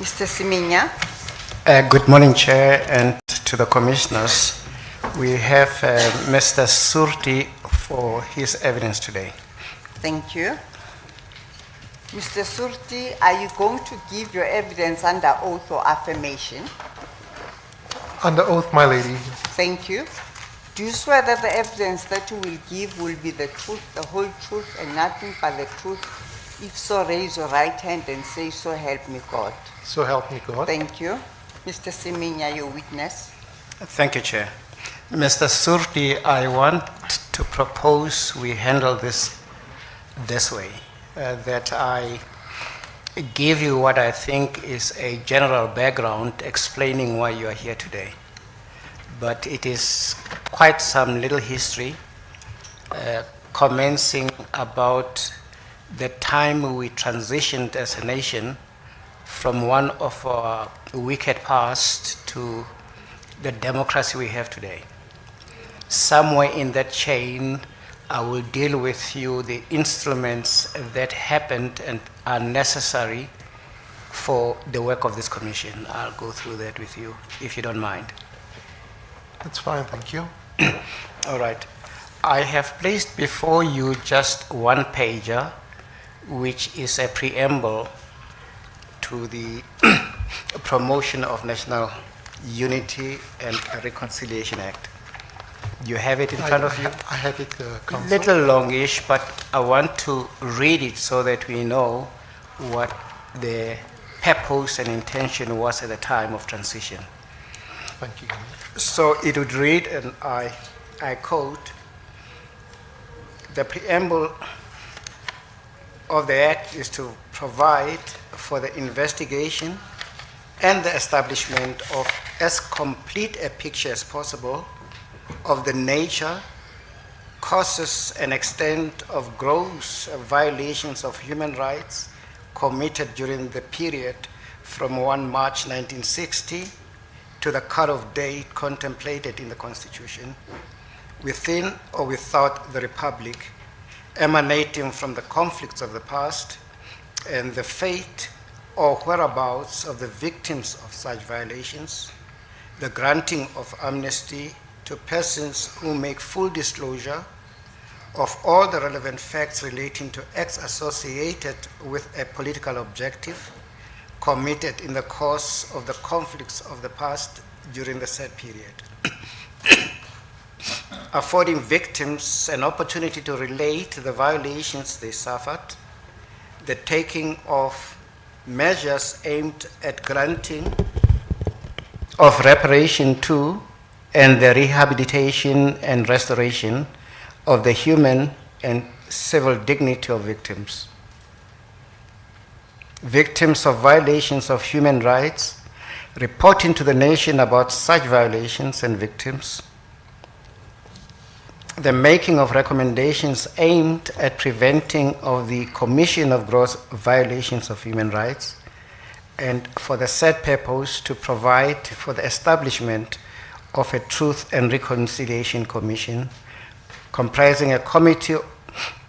Mr. Siminya. Good morning, Chair, and to the Commissioners. We have Mr. Surti for his evidence today. Thank you. Mr. Surti, are you going to give your evidence under oath or affirmation? Under oath, my lady. Thank you. Do you swear that the evidence that you will give will be the truth, the whole truth, and nothing but the truth? If so, raise your right hand and say, "So help me God." So help me God. Thank you. Mr. Siminya, your witness. Thank you, Chair. Mr. Surti, I want to propose we handle this way, that I give you what I think is a general background explaining why you are here today. But it is quite some little history, commencing about the time we transitioned as a nation from one of our wicked past to the democracy we have today. Somewhere in that chain, I will deal with you the instruments that happened and are necessary for the work of this commission. I'll go through that with you, if you don't mind. That's fine, thank you. All right. I have placed before you just one pager, which is a preamble to the Promotion of National Unity and Reconciliation Act. You have it in front of you? I have it, Council. Little longish, but I want to read it so that we know what the purpose and intention was at the time of transition. Thank you. So it would read, and I quote, "The preamble of the Act is to provide for the investigation and the establishment of as complete a picture as possible of the nature, causes, and extent of gross violations of human rights committed during the period from 1 March 1960 to the cut-off date contemplated in the Constitution, within or without the Republic, emanating from the conflicts of the past and the fate or whereabouts of the victims of such violations, the granting of amnesty to persons who make full disclosure of all the relevant facts relating to acts associated with a political objective committed in the course of the conflicts of the past during the said period, affording victims an opportunity to relate the violations they suffered, the taking of measures aimed at granting of reparation to, and the rehabilitation and restoration of the human and civil dignity of victims. Victims of violations of human rights, reporting to the nation about such violations and victims, the making of recommendations aimed at preventing of the commission of gross violations of human rights, and for the said purpose to provide for the establishment of a Truth and Reconciliation Commission comprising a committee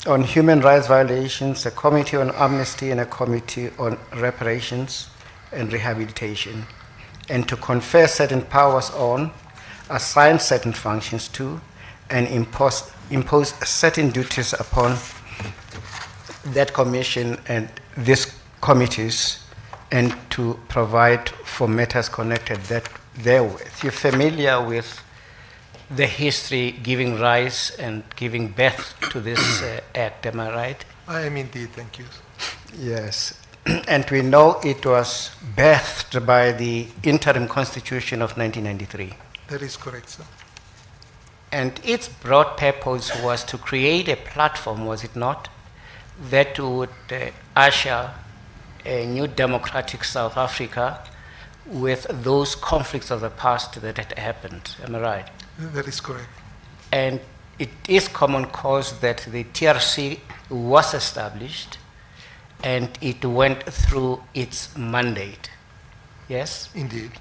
on human rights violations, a committee on amnesty, and a committee on reparations and rehabilitation, and to confer certain powers on, assign certain functions to, and impose certain duties upon that commission and these committees, and to provide for matters connected therewith. You're familiar with the history giving rise and giving birth to this act, am I right? I am indeed, thank you. Yes. And we know it was birthed by the interim constitution of 1993. That is correct, sir. And its broad purpose was to create a platform, was it not, that would usher a new democratic South Africa with those conflicts of the past that had happened. Am I right? That is correct. And it is common cause that the TRC was established and it went through its mandate. Yes? Indeed.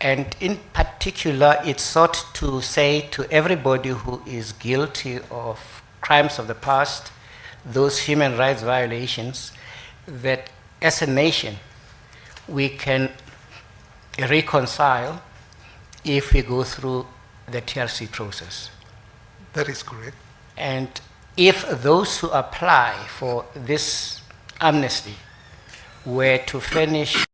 And in particular, it sought to say to everybody who is guilty of crimes of the past, those human rights violations, that as a nation, we can reconcile if we go through the TRC process. That is correct. And if those who apply for this amnesty were to furnish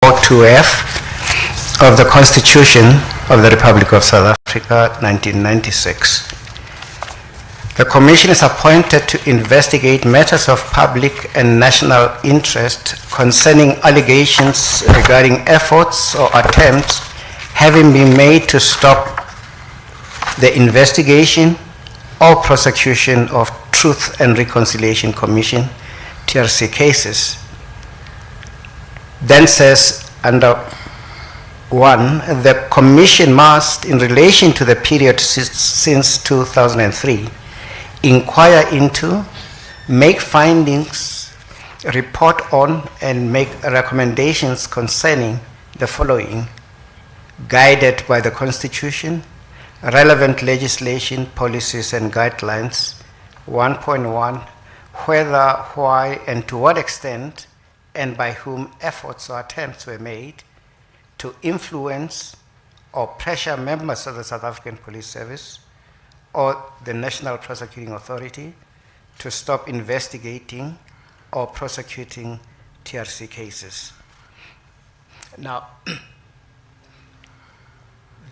Or 2F of the Constitution of the Republic of South Africa, 1996. The Commission is appointed to investigate matters of public and national interest concerning allegations regarding efforts or attempts having been made to stop the investigation or prosecution of Truth and Reconciliation Commission, TRC cases. Then says under 1, the Commission must, in relation to the period since 2003, inquire into, make findings, report on, and make recommendations concerning the following: guided by the Constitution, relevant legislation, policies, and guidelines. 1.1, whether, why, and to what extent, and by whom efforts or attempts were made to influence, or pressure members of the South African Police Service or the National Prosecuting Authority to stop investigating or prosecuting TRC cases. Now,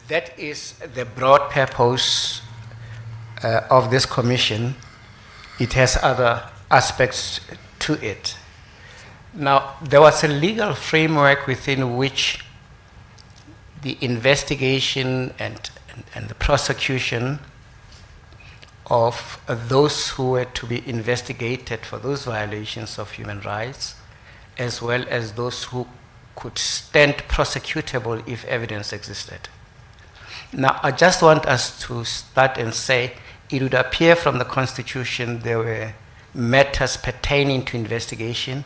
that is the broad purpose of this commission. It has other aspects to it. Now, there was a legal framework within which the investigation and the prosecution of those who were to be investigated for those violations of human rights, as well as those who could stand prosecutable if evidence existed. Now, I just want us to start and say, it would appear from the Constitution there were matters pertaining to investigation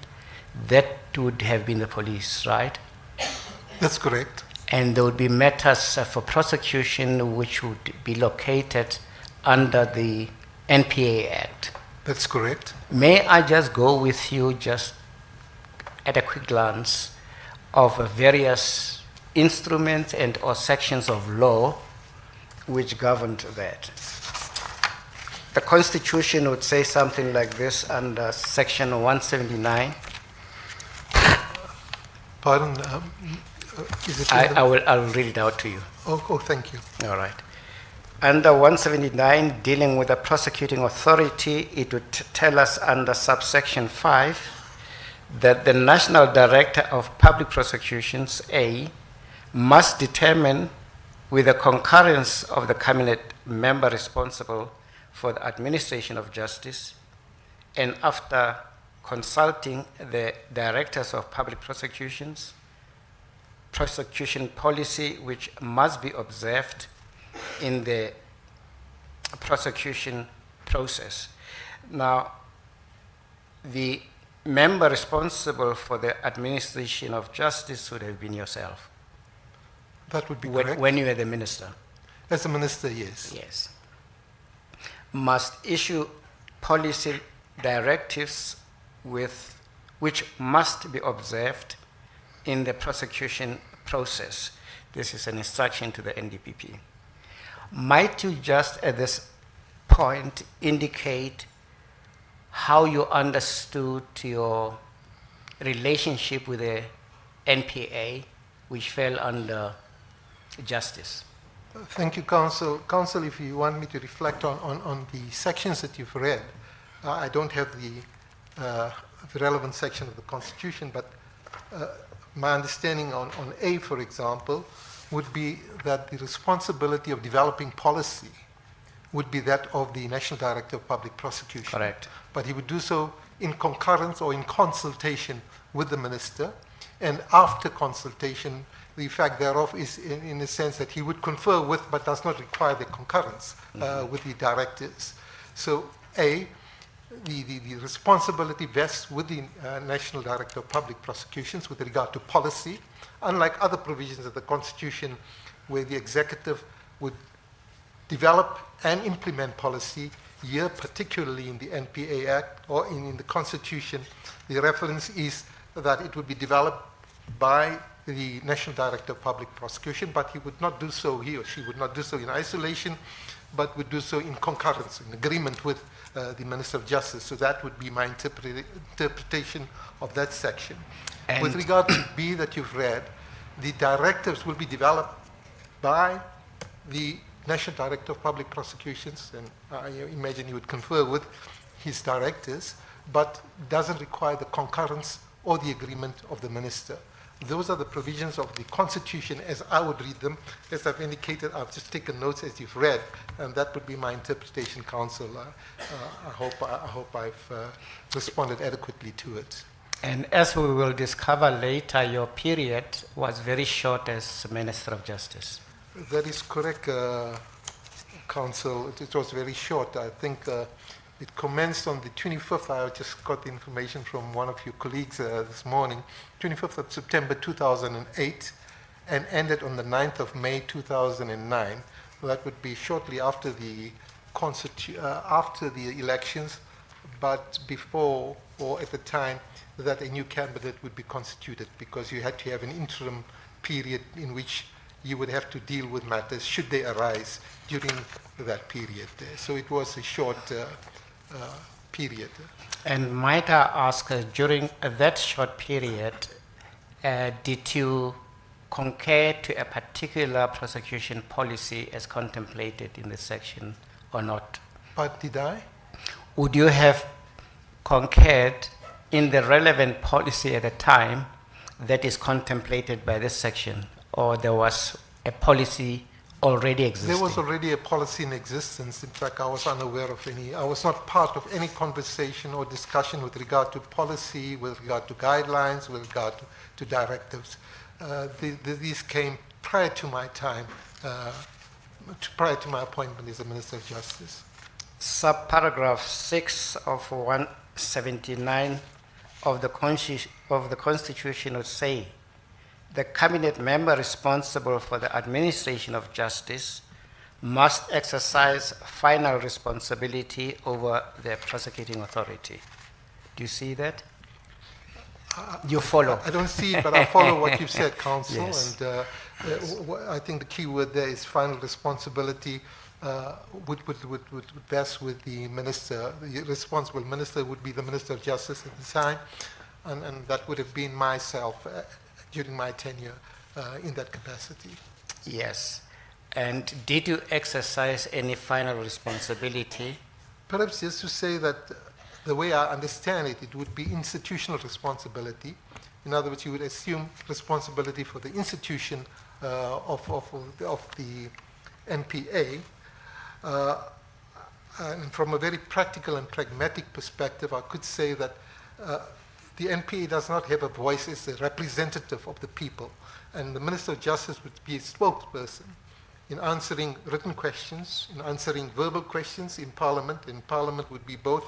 that would have been the police, right? That's correct. And there would be matters for prosecution which would be located under the NPA Act. That's correct. May I just go with you just at a quick glance of various instruments and or sections of law which governed that? The Constitution would say something like this under Section 179. Pardon? Is it? I will read it out to you. Oh, thank you. All right. Under 179, dealing with the prosecuting authority, it would tell us under subsection 5 that the National Director of Public Prosecutions, A, must determine with the concurrence of the cabinet member responsible for the administration of justice, and after consulting the directors of public prosecutions, prosecution policy which must be observed in the prosecution process. Now, the member responsible for the administration of justice would have been yourself. That would be correct. When you were the minister. As a minister, yes. Yes. Must issue policy directives which must be observed in the prosecution process. This is an instruction to the NDPP. Might you just at this point indicate how you understood your relationship with the NPA, which fell under justice? Thank you, Counsel. Counsel, if you want me to reflect on the sections that you've read, I don't have the relevant section of the Constitution, but my understanding on A, for example, would be that the responsibility of developing policy would be that of the National Director of Public Prosecution. Correct. But he would do so in concurrence or in consultation with the minister, and after consultation, the effect thereof is in the sense that he would confer with, but does not require the concurrence with the directors. So, A, the responsibility vests with the National Director of Public Prosecutions with regard to policy, unlike other provisions of the Constitution where the executive would develop and implement policy. Here, particularly in the NPA Act or in the Constitution, the reference is that it would be developed by the National Director of Public Prosecution, but he would not do so, he or she would not do so in isolation, but would do so in concurrence, in agreement with the Minister of Justice. So that would be my interpretation of that section. And with regard to B that you've read, the directives will be developed by the National Director of Public Prosecutions, and I imagine he would confer with his directors, but doesn't require the concurrence or the agreement of the minister. Those are the provisions of the Constitution as I would read them. As I've indicated, I've just taken notes as you've read, and that would be my interpretation, Counsel. I hope I've responded adequately to it. And as we will discover later, your period was very short as Minister of Justice. That is correct, Counsel. It was very short. I think it commenced on the 25th. I just got the information from one of your colleagues this morning, 25th of September 2008, and ended on the 9th of May 2009. So that would be shortly after the elections, but before or at the time that a new cabinet would be constituted, because you had to have an interim period in which you would have to deal with matters should they arise during that period. So it was a short period. And might I ask, during that short period, did you concur to a particular prosecution policy as contemplated in the section or not? But did I? Would you have concurred in the relevant policy at the time that is contemplated by this section, or there was a policy already existing? There was already a policy in existence. In fact, I was unaware of any. I was not part of any conversation or discussion with regard to policy, with regard to guidelines, with regard to directives. These came prior to my time, prior to my appointment as a Minister of Justice. Subparagraph 6 of 179 of the Constitution would say, the cabinet member responsible for the administration of justice must exercise final responsibility over the prosecuting authority. Do you see that? You follow? I don't see it, but I follow what you've said, Counsel. Yes. And I think the key word there is final responsibility. Would vest with the minister. The responsible minister would be the Minister of Justice at the time, and that would have been myself during my tenure in that capacity. Yes. And did you exercise any final responsibility? Perhaps just to say that the way I understand it, it would be institutional responsibility. In other words, you would assume responsibility for the institution of the NPA. And from a very practical and pragmatic perspective, I could say that the NPA does not have a voice as a representative of the people. And the Minister of Justice would be a spokesperson in answering written questions, in answering verbal questions in Parliament. And Parliament would be both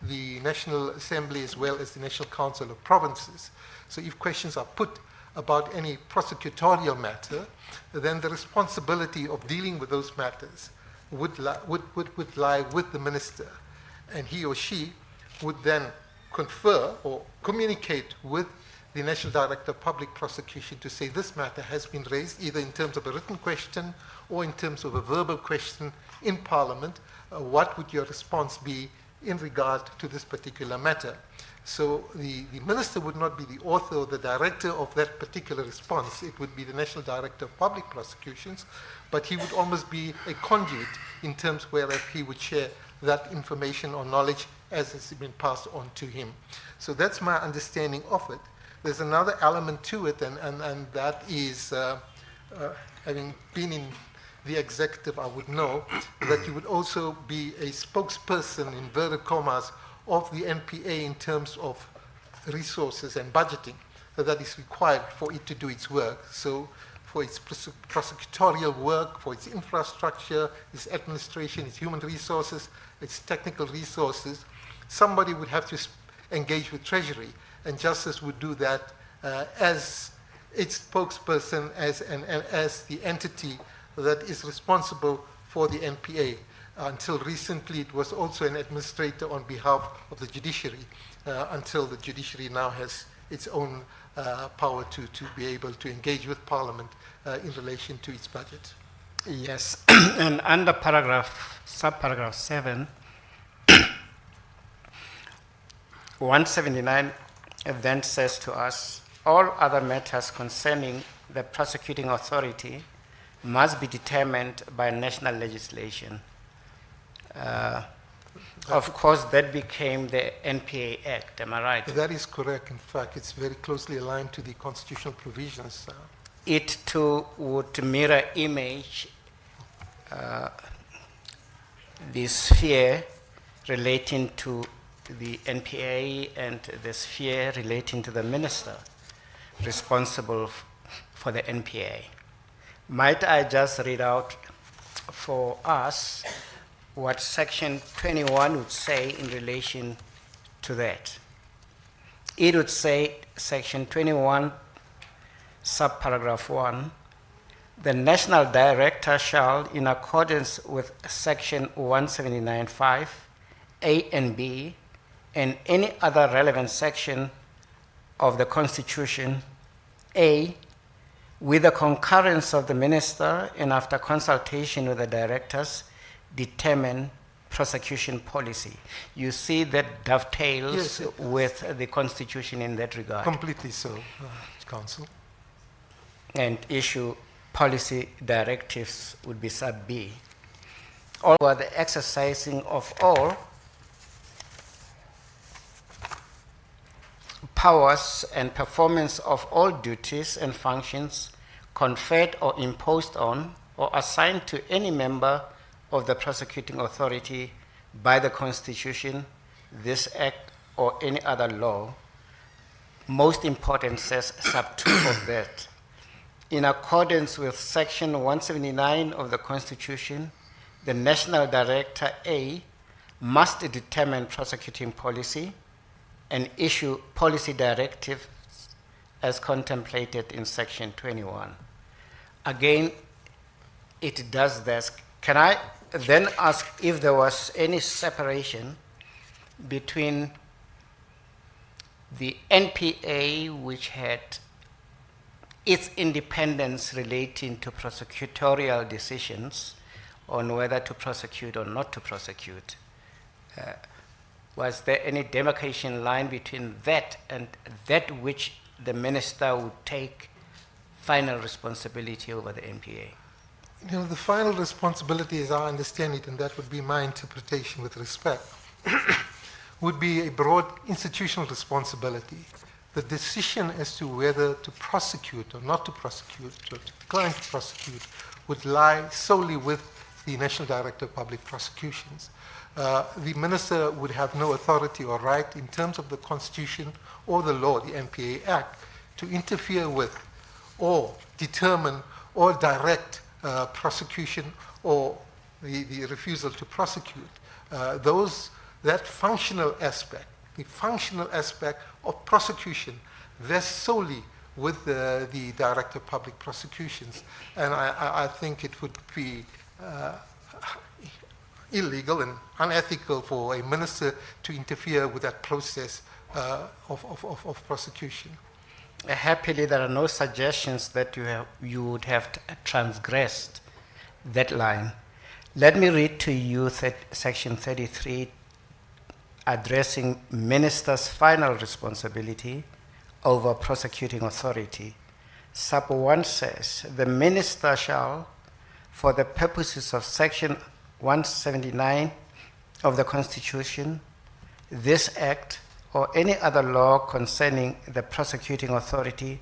the National Assembly as well as the National Council of Provinces. So if questions are put about any prosecutorial matter, then the responsibility of dealing with those matters would lie with the minister, and he or she would then confer or communicate with the National Director of Public Prosecution to say this matter has been raised either in terms of a written question or in terms of a verbal question in Parliament. What would your response be in regard to this particular matter? So the minister would not be the author or the director of that particular response. It would be the National Director of Public Prosecutions, but he would almost be a conduit in terms whereof he would share that information or knowledge as it's been passed on to him. So that's my understanding of it. There's another element to it, and that is, having been in the executive, I would know that you would also be a spokesperson, in inverted commas, of the NPA in terms of resources and budgeting that is required for it to do its work. So for its prosecutorial work, for its infrastructure, its administration, its human resources, its technical resources, somebody would have to engage with Treasury, and Justice would do that as its spokesperson, as the entity that is responsible for the NPA. Until recently, it was also an administrator on behalf of the judiciary, until the judiciary now has its own power to be able to engage with Parliament in relation to its budget. Yes, and under subparagraph 7, 179 then says to us, all other matters concerning the prosecuting authority must be determined by national legislation. Of course, that became the NPA Act, am I right? That is correct. In fact, it's very closely aligned to the constitutional provisions. It too would mirror image the sphere relating to the NPA and the sphere relating to the minister responsible for the NPA. Might I just read out for us what section 21 would say in relation to that? It would say, section 21, subparagraph 1, the national director shall, in accordance with section 179(5), A and B, and any other relevant section of the Constitution, A, with the concurrence of the minister and after consultation with the directors, determine prosecution policy. You see that dovetails Yes, it does. with the constitution in that regard. Completely so, Council. And issue policy directives would be sub B. Over the exercising of all powers and performance of all duties and functions conferred or imposed on or assigned to any member of the prosecuting authority by the Constitution, this Act, or any other law. Most important, says sub 2 of that. In accordance with Section 179 of the Constitution, the National Director A must determine prosecuting policy and issue policy directives as contemplated in Section 21. Again, it does this. Can I then ask if there was any separation between the NPA, which had its independence relating to prosecutorial decisions on whether to prosecute or not to prosecute? Was there any demarcation line between that and that which the minister would take final responsibility over the NPA? You know, the final responsibility, as I understand it, and that would be my interpretation with respect, would be a broad institutional responsibility. The decision as to whether to prosecute or not to prosecute, or to decline to prosecute, would lie solely with the National Director of Public Prosecutions. The minister would have no authority or right in terms of the Constitution or the law, the NPA Act, to interfere with or determine or direct prosecution or the refusal to prosecute. That functional aspect, the functional aspect of prosecution, vests solely with the Director of Public Prosecutions. And I think it would be illegal and unethical for a minister to interfere with that process of prosecution. Happily, there are no suggestions that you would have transgressed that line. Let me read to you Section 33, addressing minister's final responsibility over prosecuting authority. Sub 1 says, the minister shall, for the purposes of Section 179 of the Constitution, this Act, or any other law concerning the prosecuting authority,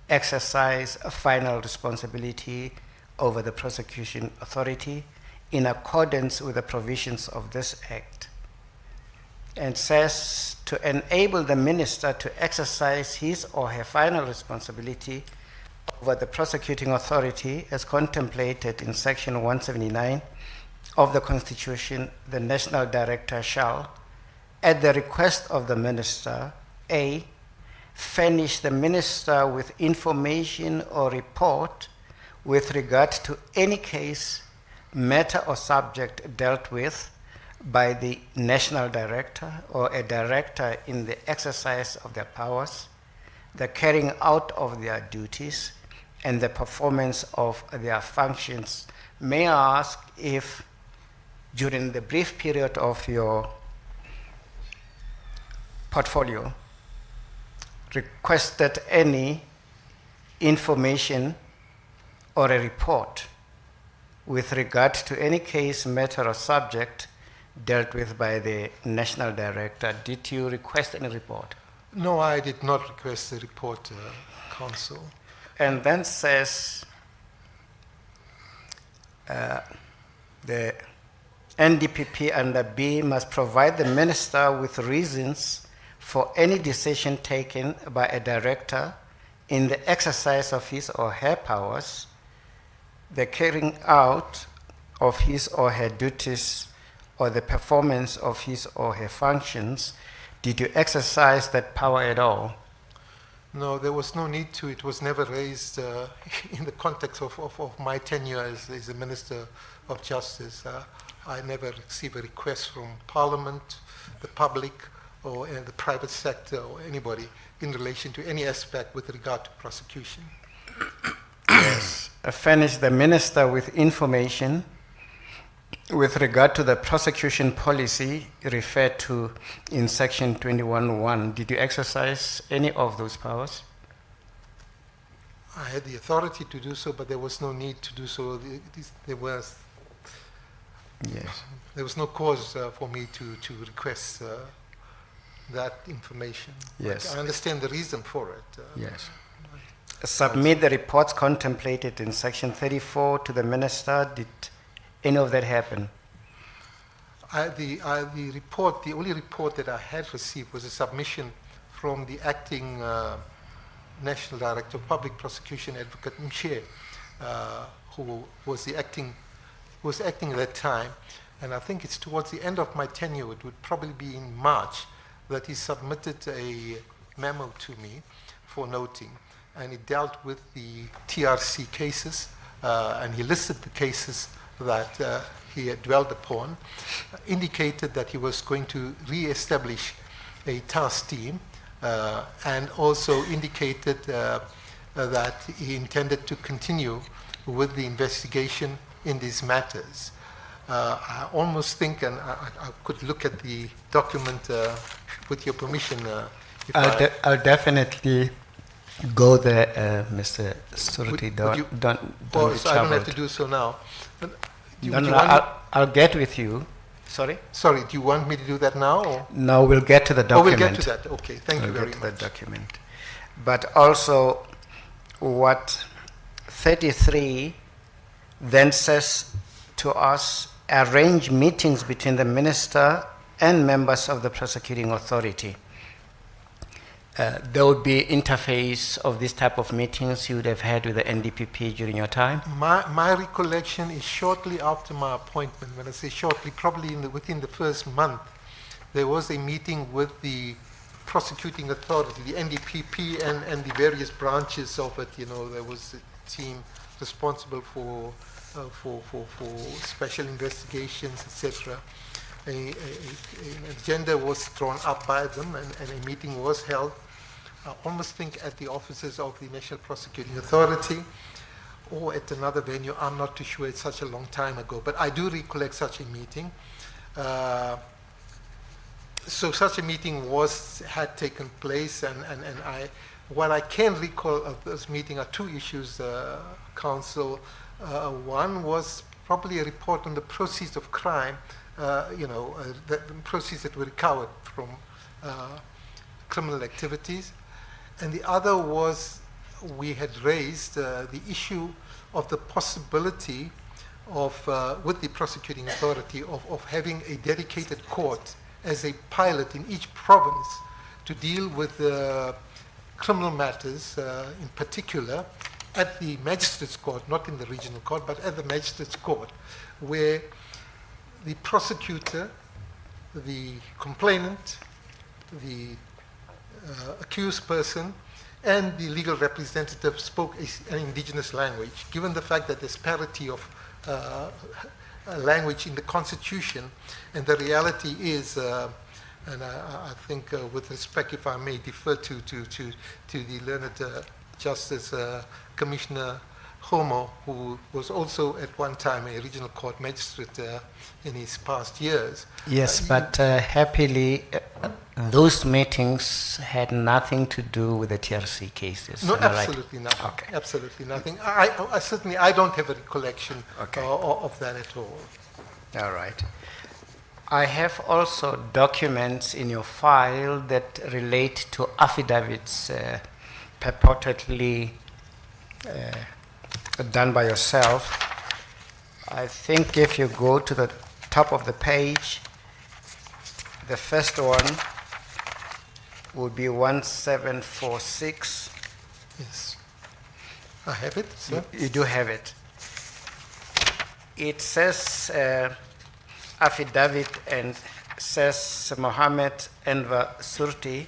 exercise a final responsibility over the prosecution authority in accordance with the provisions of this Act. And says to enable the minister to exercise his or her final responsibility over the prosecuting authority as contemplated in Section 179 of the Constitution, the National Director shall, at the request of the minister, A, furnish the minister with information or report with regard to any case, matter, or subject dealt with by the National Director or a director in the exercise of their powers, the carrying out of their duties, and the performance of their functions. May I ask if, during the brief period of your portfolio, requested any information or a report with regard to any case, matter, or subject dealt with by the National Director? Did you request any report? No, I did not request a report, Council. And then says the NDPP under B must provide the minister with reasons for any decision taken by a director in the exercise of his or her powers, the carrying out of his or her duties, or the performance of his or her functions. Did you exercise that power at all? No, there was no need to. It was never raised in the context of my tenure as a Minister of Justice. I never received a request from Parliament, the public, or the private sector, or anybody in relation to any aspect with regard to prosecution. Yes. Furnish the minister with information with regard to the prosecution policy referred to in section 21(1). Did you exercise any of those powers? I had the authority to do so, but there was no need to do so. Yes. There was no cause for me to request that information. Yes. I understand the reason for it. Yes. Submit the reports contemplated in section 34 to the minister. Did any of that happen? The only report that I had received was a submission from the acting National Director of Public Prosecution, Advocate Mshe, who was acting at that time. And I think it's towards the end of my tenure, it would probably be in March, that he submitted a memo to me for noting. And it dealt with the TRC cases, and he listed the cases that he had dwelled upon, indicated that he was going to re-establish a task team, and also indicated that he intended to continue with the investigation in these matters. I almost think, and I could look at the document with your permission. I'll definitely go there, Mr. Surti. Don't be so I don't have to troubled. do so now. I'll get with you. Sorry? Sorry, do you want me to do that now? Or? No, we'll get to the Oh, document. we'll get to that. Okay, thank you We'll very get to much. the document. But also, what 33 then says to us, arrange meetings between the minister and members of the prosecuting authority. There would be interface of this type of meetings you would have had with the NDPP during your time? My recollection is shortly after my appointment. When I say shortly, probably within the first month, there was a meeting with the prosecuting authority, the NDPP, and the various branches of it. You know, there was a team responsible for special investigations, etc. An agenda was drawn up by them, and a meeting was held. I almost think at the offices of the National Prosecuting Authority or at another venue. I'm not too sure, it's such a long time ago, but I do recollect such a meeting. So such a meeting had taken place, and what I can recall of this meeting are two issues, Council. One was probably a report on the proceeds of crime, the proceeds that were recovered from criminal activities. And the other was we had raised the issue of the possibility of, with the prosecuting authority, of having a dedicated court as a pilot in each province to deal with criminal matters in particular at the magistrates court, not in the regional court, but at the magistrates court, where the prosecutor, the complainant, the accused person, and the legal representative spoke an indigenous language. Given the fact that there's parity of language in the Constitution, and the reality is, and I think with respect, if I may defer to the learned Justice Commissioner Homo, who was also at one time a regional court magistrate in his past years. Yes, but happily, those meetings had nothing to do with the TRC cases. No, am I right? absolutely nothing. Okay. Absolutely nothing. I certainly don't have a recollection Okay. of that at all. All right. I have also documents in your file that relate to affidavits purportedly done by yourself. I think if you go to the top of the page, the first one would be 1746. Yes. I have it, sir. You do have it. It says affidavit and says Mohammed Enver Surti.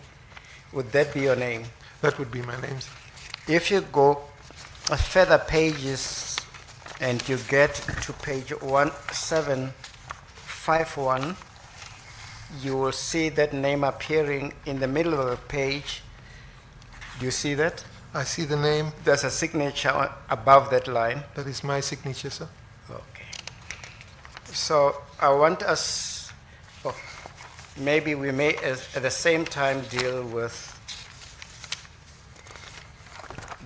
Would that be your name? That would be my name, sir. If you go further pages and you get to page 1751, you will see that name appearing in the middle of the page. Do you see that? I see the name. There's a signature above that line. That is my signature, sir. Okay. So I want us, oh, maybe we may at the same time deal with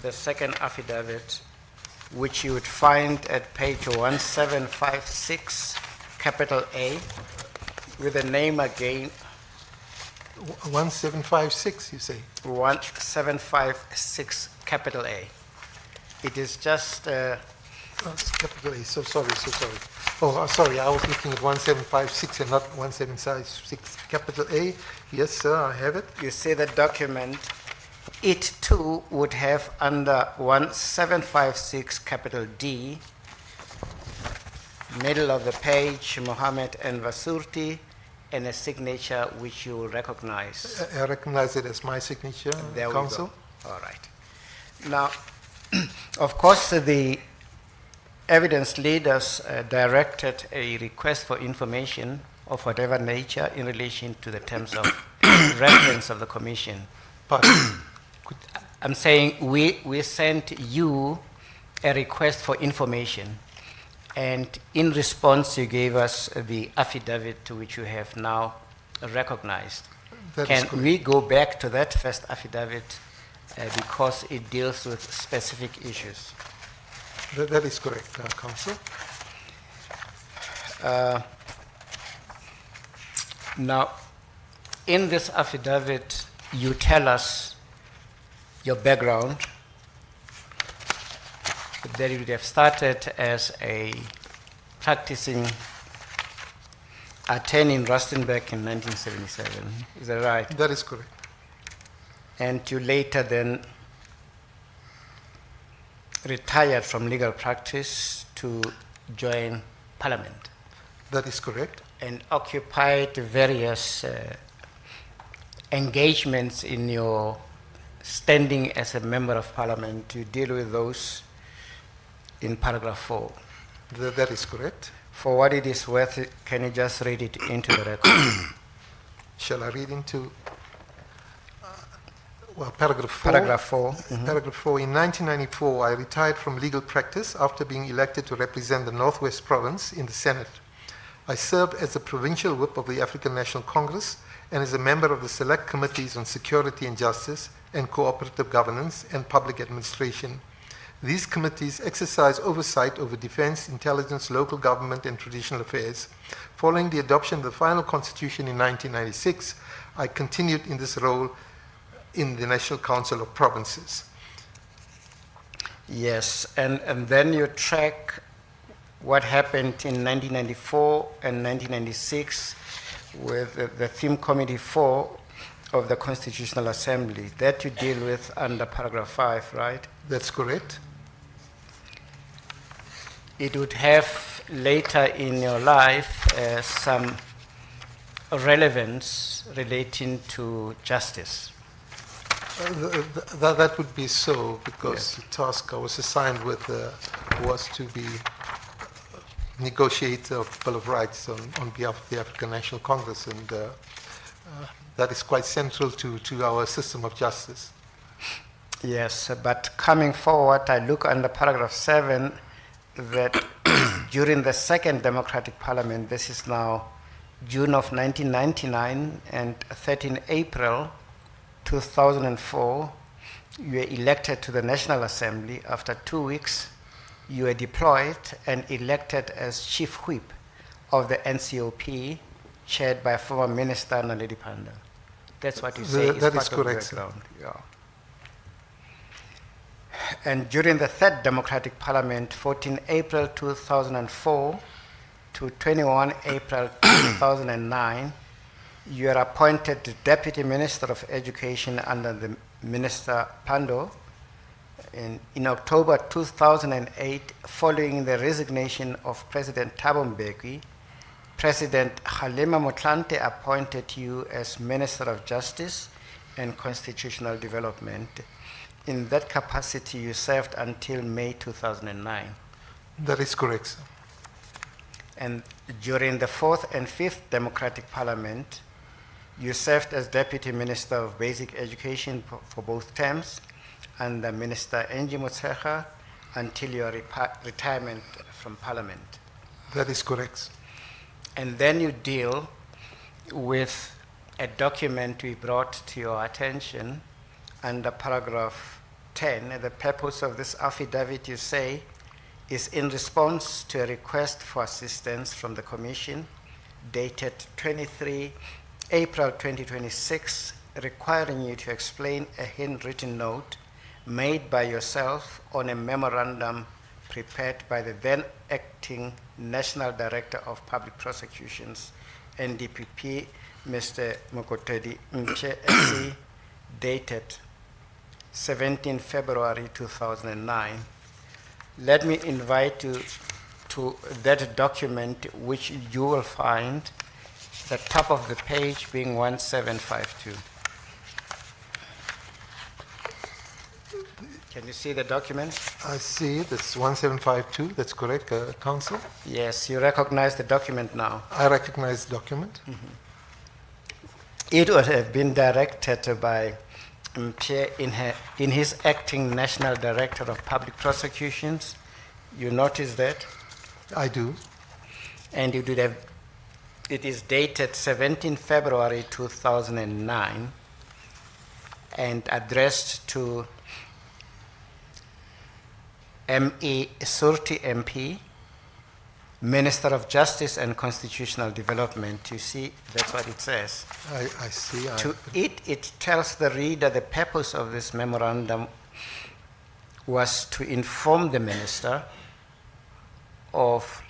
the second affidavit, which you would find at page 1756, capital A, with the name again, 1756, you say? 1756, capital A. It is just, Oh, it's capital A, so sorry. Oh, sorry, I was looking at 1756 and not 1756. Capital A, yes, sir, I have it. you see the document, it too would have under 1756, capital D, middle of the page, Mohammed and Vasurti, and a signature which you will recognize. I recognize it as my signature, There we Council. go. All right. Now, of course, the evidence leaders directed a request for information of whatever nature in relation to the terms of reference of the commission. Pardon. I'm saying we sent you a request for information, and in response, you gave us the affidavit to which you have now recognized. That is Can correct. we go back to that first affidavit because it deals with specific issues? That is correct, Council. Now, in this affidavit, you tell us your background, that you would have started as a practicing attorney in Rustenburg in 1977. Is that right? That is correct. And you later then retired from legal practice to join Parliament That is correct. and occupied various engagements in your standing as a member of Parliament. To deal with those in paragraph 4. That is correct. For what it is worth, can you just read it into the record? Shall I read into paragraph 4? Paragraph 4. Mhm. Paragraph 4. In 1994, I retired from legal practice after being elected to represent the Northwest Province in the Senate. I served as the provincial whip of the African National Congress and as a member of the select committees on security and justice and cooperative governance and public administration. These committees exercise oversight over defense, intelligence, local government, and traditional affairs. Following the adoption of the final constitution in 1996, I continued in this role in the National Council of Provinces. Yes, and then you track what happened in 1994 and 1996 with the theme committee 4 of the Constitutional Assembly. That you deal with under paragraph 5, right? That's correct. It would have later in your life some relevance relating to justice. That would be so, because the task I was assigned with was to be negotiator of Bill of Rights on behalf of the African National Congress, and that is quite central to our system of justice. Yes, but coming forward, I look under paragraph 7 that during the second Democratic Parliament, this is now June of 1999 and 13 April 2004, you were elected to the National Assembly. After 2 weeks, you were deployed and elected as Chief Whip of the NCOP, chaired by former Minister Naledi Pandor. That's what you say is That part is of the correct, sir. background. Yeah. And during the third Democratic Parliament, 14 April 2004 to 21 April 2009, you are appointed Deputy Minister of Education under the Minister Pandor. In October 2008, following the resignation of President Thabo Mbeki, President Kgalema Motlanthe appointed you as Minister of Justice and Constitutional Development. In that capacity, you served until May 2009. That is correct, sir. And during the fourth and fifth Democratic Parliament, you served as Deputy Minister of Basic Education for both terms under Minister Angie Motshekga until your retirement from Parliament. That is correct. And then you deal with a document we brought to your attention under paragraph 10. The purpose of this affidavit, you say, is in response to a request for assistance from the Commission dated 23 April 2026, requiring you to explain a handwritten note made by yourself on a memorandum prepared by the then acting National Director of Public Prosecutions, NDPP, Mr. Mokotedi Mche, SC, dated 17 February 2009. Let me invite you to that document, which you will find the top of the page being 1752. Can you see the document? I see it. It's 1752. That's correct, Council. Yes, you recognize the document now. I recognize the document. It would have been directed by Mpie in his acting National Director of Public Prosecutions. You notice that? I do. And it would have, it is dated 17 February 2009 and addressed to M.E. Surti MP, Minister of Justice and Constitutional Development. You see, that's what it says. I see. To it tells the reader the purpose of this memorandum was to inform the minister of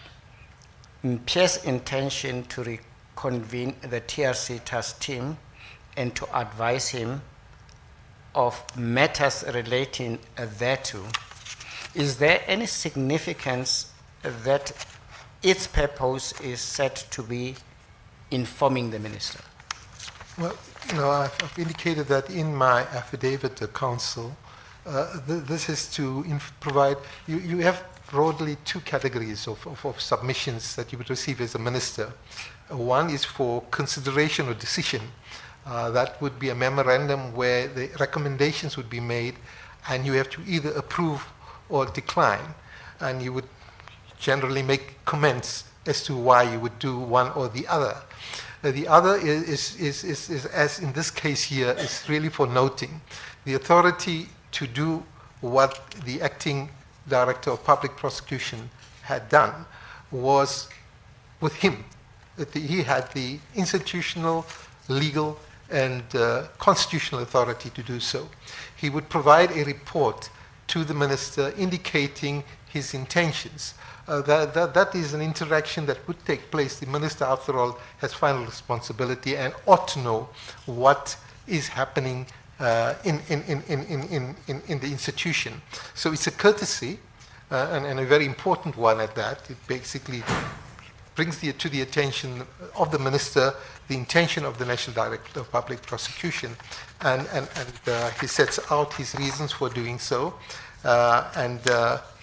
Mpie's intention to reconvene the TRC task team and to advise him of matters relating thereto. Is there any significance that its purpose is said to be informing the minister? Well, I've indicated that in my affidavit to Council. This is to provide, you have broadly two categories of submissions that you would receive as a minister. One is for consideration or decision. That would be a memorandum where the recommendations would be made and you have to either approve or decline, and you would generally make comments as to why you would do one or the other. The other is, as in this case here, is really for noting. The authority to do what the acting Director of Public Prosecution had done was with him. He had the institutional, legal, and constitutional authority to do so. He would provide a report to the minister indicating his intentions. That is an interaction that would take place. The minister, after all, has final responsibility and ought to know what is happening in the institution. So it's a courtesy, and a very important one at that. It basically brings to the attention of the minister the intention of the National Director of Public Prosecution, and he sets out his reasons for doing so, and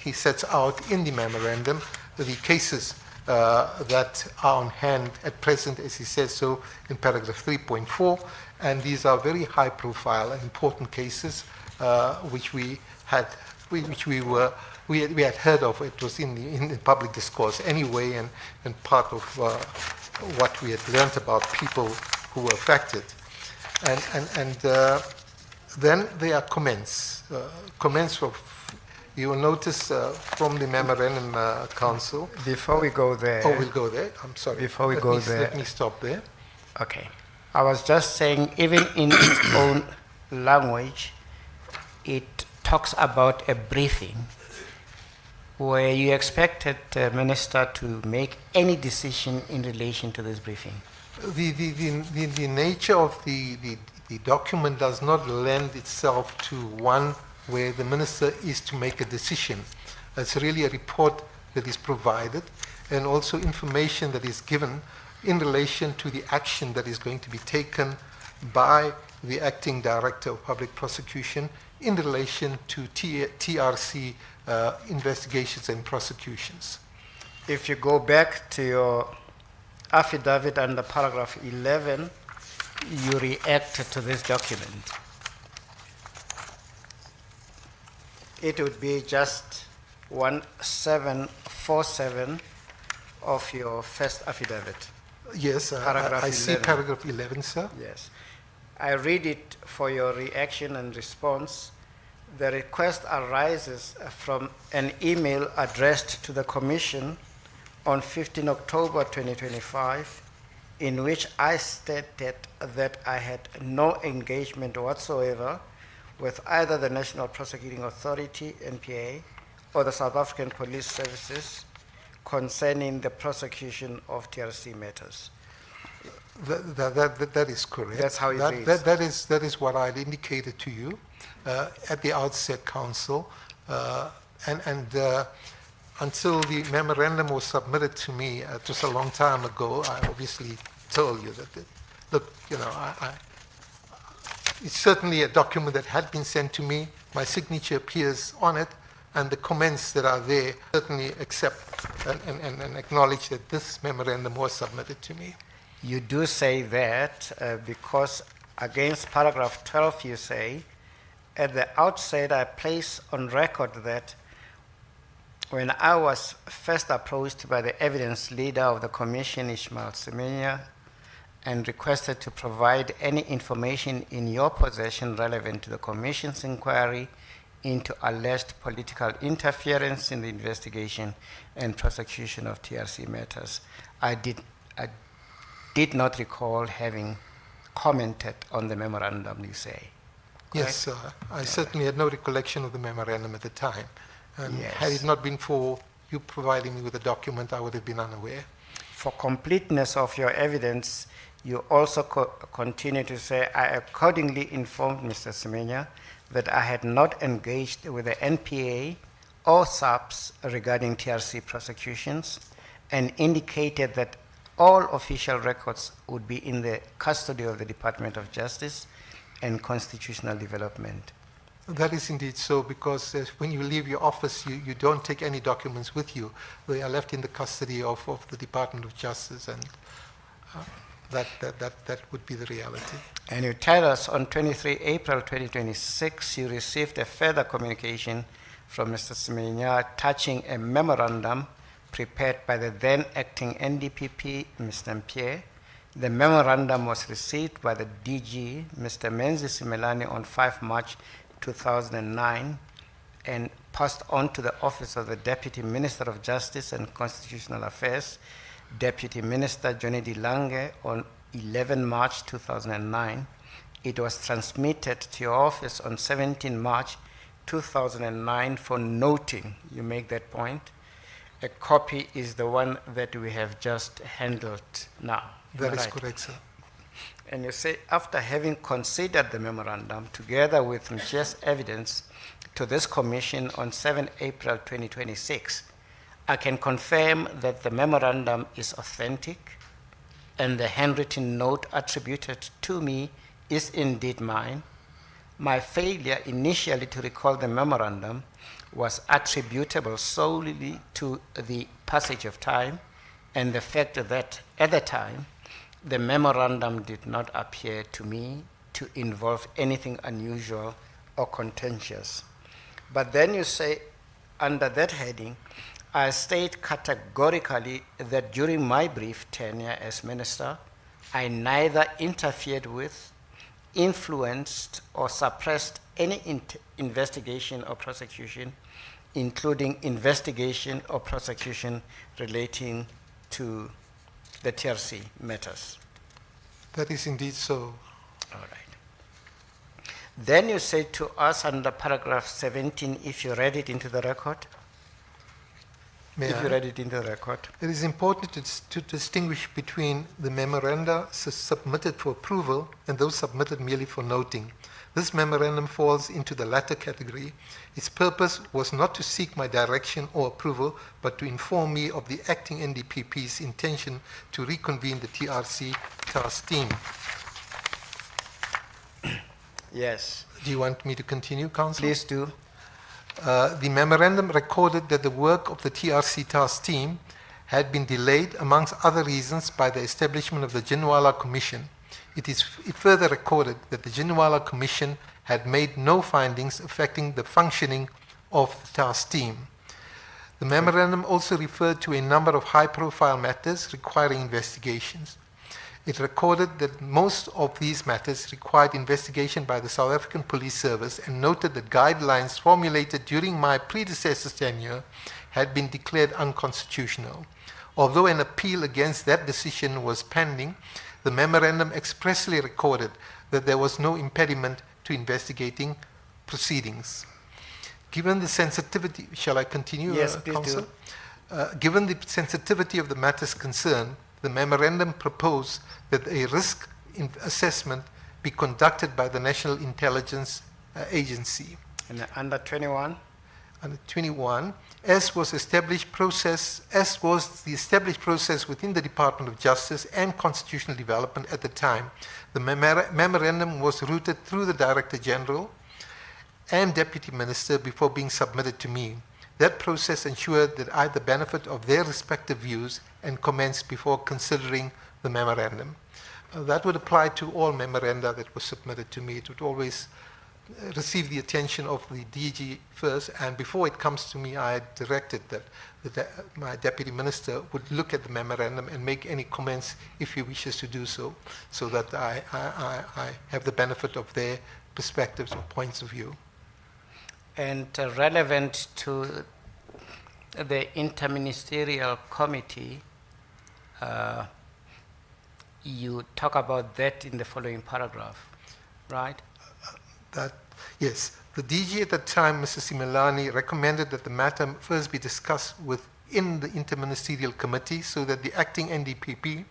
he sets out in the memorandum the cases that are on hand at present, as he says so in paragraph 3.4, and these are very high profile and important cases which we had heard of. It was in the public discourse anyway, and part of what we had learned about people who were affected. And then there are comments. Comments of, you will notice from the memorandum, Council. Before we go there. Oh, we'll go there. I'm sorry. Before we go there. Let me stop there. Okay. I was just saying, even in its own language, it talks about a briefing where you expected the minister to make any decision in relation to this briefing. The nature of the document does not lend itself to one where the minister is to make a decision. It's really a report that is provided and also information that is given in relation to the action that is going to be taken by the acting Director of Public Prosecution in relation to TRC investigations and prosecutions. If you go back to your affidavit under paragraph 11, you react to this document. It would be just 1747 of your first affidavit. Yes, Paragraph I see 11. paragraph 11, sir. Yes. I read it for your reaction and response. The request arises from an email addressed to the Commission on 15 October 2025, in which I stated that I had no engagement whatsoever with either the National Prosecuting Authority, NPA, or the South African Police Services concerning the prosecution of TRC matters. That is correct. That's how it reads. That is what I indicated to you at the outset, Council. Until the memorandum was submitted to me just a long time ago, I obviously told you that, look, it's certainly a document that had been sent to me. My signature appears on it, and the comments that are there certainly accept and acknowledge that this memorandum was submitted to me. You do say that because against paragraph 12 you say, at the outset I place on record that when I was first approached by the evidence leader of the Commission, Ismail Semenya, and requested to provide any information in your possession relevant to the Commission's inquiry into alleged political interference in the investigation and prosecution of TRC matters, I did not recall having commented on the memorandum, you say. Yes, sir. I certainly had no recollection of the memorandum at the time. And Yes. had it not been for you providing me with the document, I would have been unaware. For completeness of your evidence, you also continue to say, I accordingly informed Mr. Semenya that I had not engaged with the NPA or SABC regarding TRC prosecutions, and indicated that all official records would be in the custody of the Department of Justice and Constitutional Development. That is indeed so, because when you leave your office, you don't take any documents with you. They are left in the custody of the Department of Justice, and that would be the reality. And you tell us on 23 April 2026, you received a further communication from Mr. Semenya touching a memorandum prepared by the then acting NDPP, Mr. Mpie. The memorandum was received by the DG, Mr. Menzi Simelane, on 5 March 2009 and passed on to the Office of the Deputy Minister of Justice and Constitutional Affairs, Deputy Minister Johnny D. Lange, on 11 March 2009. It was transmitted to your office on 17 March 2009 for noting. You make that point. A copy is the one that we have just handled now. That is Right. correct, sir. And you say, after having considered the memorandum together with Mchia's evidence to this commission on 7 April 2026, I can confirm that the memorandum is authentic and the handwritten note attributed to me is indeed mine. My failure initially to recall the memorandum was attributable solely to the passage of time and the fact that at the time, the memorandum did not appear to me to involve anything unusual or contentious. But then you say, under that heading, I state categorically that during my brief tenure as minister, I neither interfered with, influenced, or suppressed any investigation or prosecution, including investigation or prosecution relating to the TRC matters. That is indeed so. All right. Then you say to us under paragraph 17, if you read it into the record, May if I? you read it into the record. It is important to distinguish between the memoranda submitted for approval and those submitted merely for noting. This memorandum falls into the latter category. Its purpose was not to seek my direction or approval, but to inform me of the acting NDPP's intention to reconvene the TRC task team. Yes. Do you want me to continue, Council? Please do. The memorandum recorded that the work of the TRC task team had been delayed, amongst other reasons, by the establishment of the Ginwala Commission. It further recorded that the Ginwala Commission had made no findings affecting the functioning of the task team. The memorandum also referred to a number of high-profile matters requiring investigations. It recorded that most of these matters required investigation by the South African Police Service and noted that guidelines formulated during my predecessor's tenure had been declared unconstitutional. Although an appeal against that decision was pending, the memorandum expressly recorded that there was no impediment to investigating proceedings. Given the sensitivity, shall I continue, Yes, please Council? do. Given the sensitivity of the matters concerned, the memorandum proposed that a risk assessment be conducted by the National Intelligence Agency. And under 21? Under 21, as was the established process within the Department of Justice and Constitutional Development at the time. The memorandum was routed through the Director General and Deputy Minister before being submitted to me. That process ensured that I had the benefit of their respective views and comments before considering the memorandum. That would apply to all memoranda that were submitted to me. It would always receive the attention of the DG first, and before it comes to me, I had directed that my Deputy Minister would look at the memorandum and make any comments if he wishes to do so, so that I have the benefit of their perspectives or points of view. And relevant to the interministerial committee, you talk about that in the following paragraph, right? Yes, the DG at the time, Mr. Simelane, recommended that the matter first be discussed within the interministerial committee so that the acting NDPP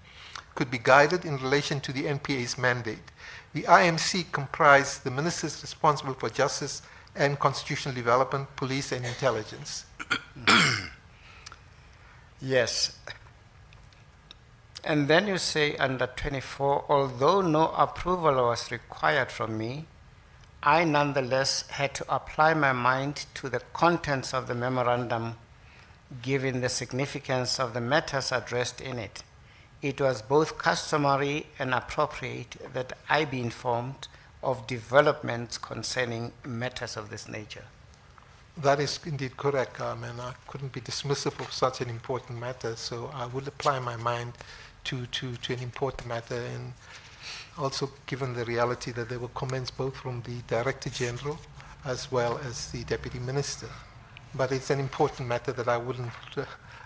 could be guided in relation to the NPA's mandate. The IMC comprised the ministers responsible for justice and constitutional development, police and intelligence. Yes. And then you say under 24, although no approval was required from me, I nonetheless had to apply my mind to the contents of the memorandum given the significance of the matters addressed in it. It was both customary and appropriate that I be informed of developments concerning matters of this nature. That is indeed correct. I couldn't be dismissive of such an important matter, so I would apply my mind to an important matter, and also given the reality that there were comments both from the Director General as well as the Deputy Minister. But it's an important matter that I wouldn't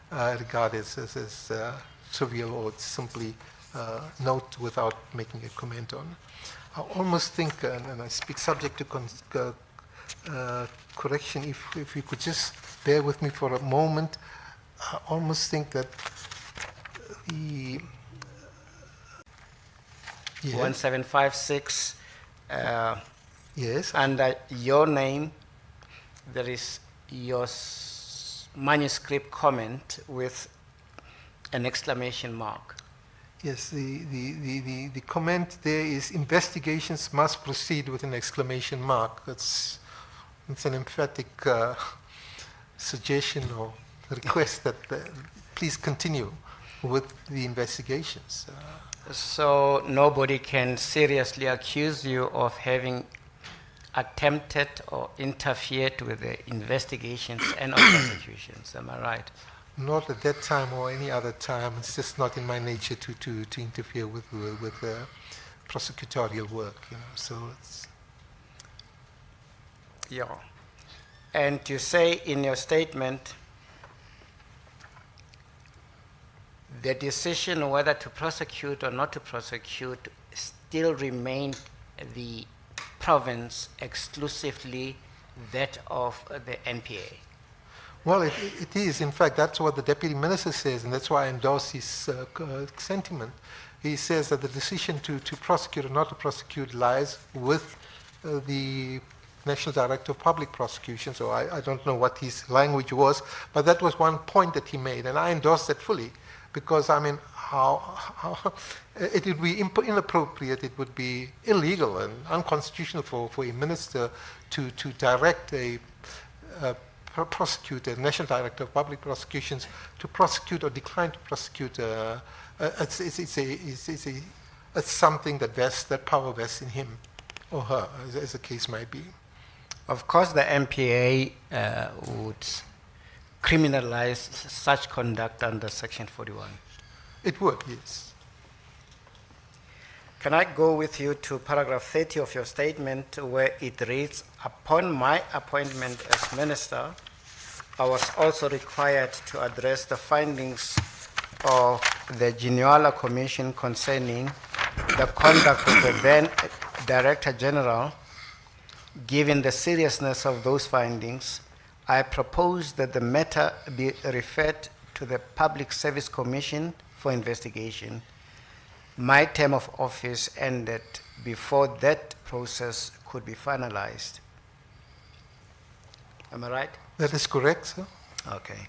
regard as trivial or simply note without making a comment on. I almost think, and I speak subject to correction, if you could just bear with me for a moment, I almost think that the 1756, yes, under your name, there is your manuscript comment with an exclamation mark. yes, the comment there is investigations must proceed with an exclamation mark. It's an emphatic suggestion or request that please continue with the investigations. So nobody can seriously accuse you of having attempted or interfered with the investigations and or prosecutions, am I right? Not at that time or any other time. It's just not in my nature to interfere with prosecutorial work, so it's... Yeah. And you say in your statement, the decision whether to prosecute or not to prosecute still remained the province exclusively that of the NPA. Well, it is. In fact, that's what the Deputy Minister says, and that's why I endorse his sentiment. He says that the decision to prosecute or not to prosecute lies with the National Director of Public Prosecution. So I don't know what his language was, but that was one point that he made, and I endorse that fully, because, I mean, how it would be inappropriate, it would be illegal and unconstitutional for a minister to direct a prosecutor, National Director of Public Prosecutions, to prosecute or decline to prosecute. It's something that power vests in him or her, as the case might be. Of course, the MPA would criminalize such conduct under Section 41. It would, yes. Can I go with you to paragraph 30 of your statement where it reads, upon my appointment as minister, I was also required to address the findings of the Ginuala Commission concerning the conduct of the then Director General. Given the seriousness of those findings, I propose that the matter be referred to the Public Service Commission for investigation. My term of office ended before that process could be finalized. Am I right? That is correct, sir. Okay.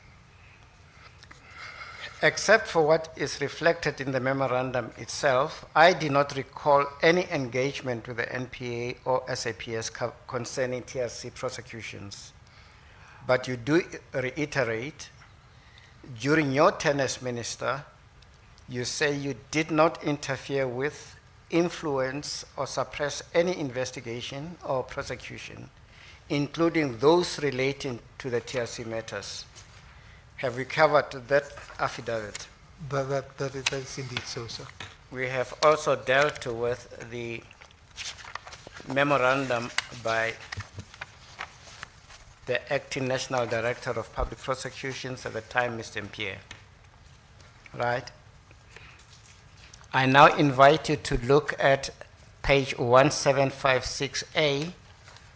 Except for what is reflected in the memorandum itself, I did not recall any engagement with the NPA or SAPS concerning TRC prosecutions. But you do reiterate, during your tenure as minister, you say you did not interfere with, influence, or suppress any investigation or prosecution, including those relating to the TRC matters. Have we covered that affidavit? That is indeed so, sir. We have also dealt with the memorandum by the acting National Director of Public Prosecutions at the time, Mr. Mpie. Right? I now invite you to look at page 1756A,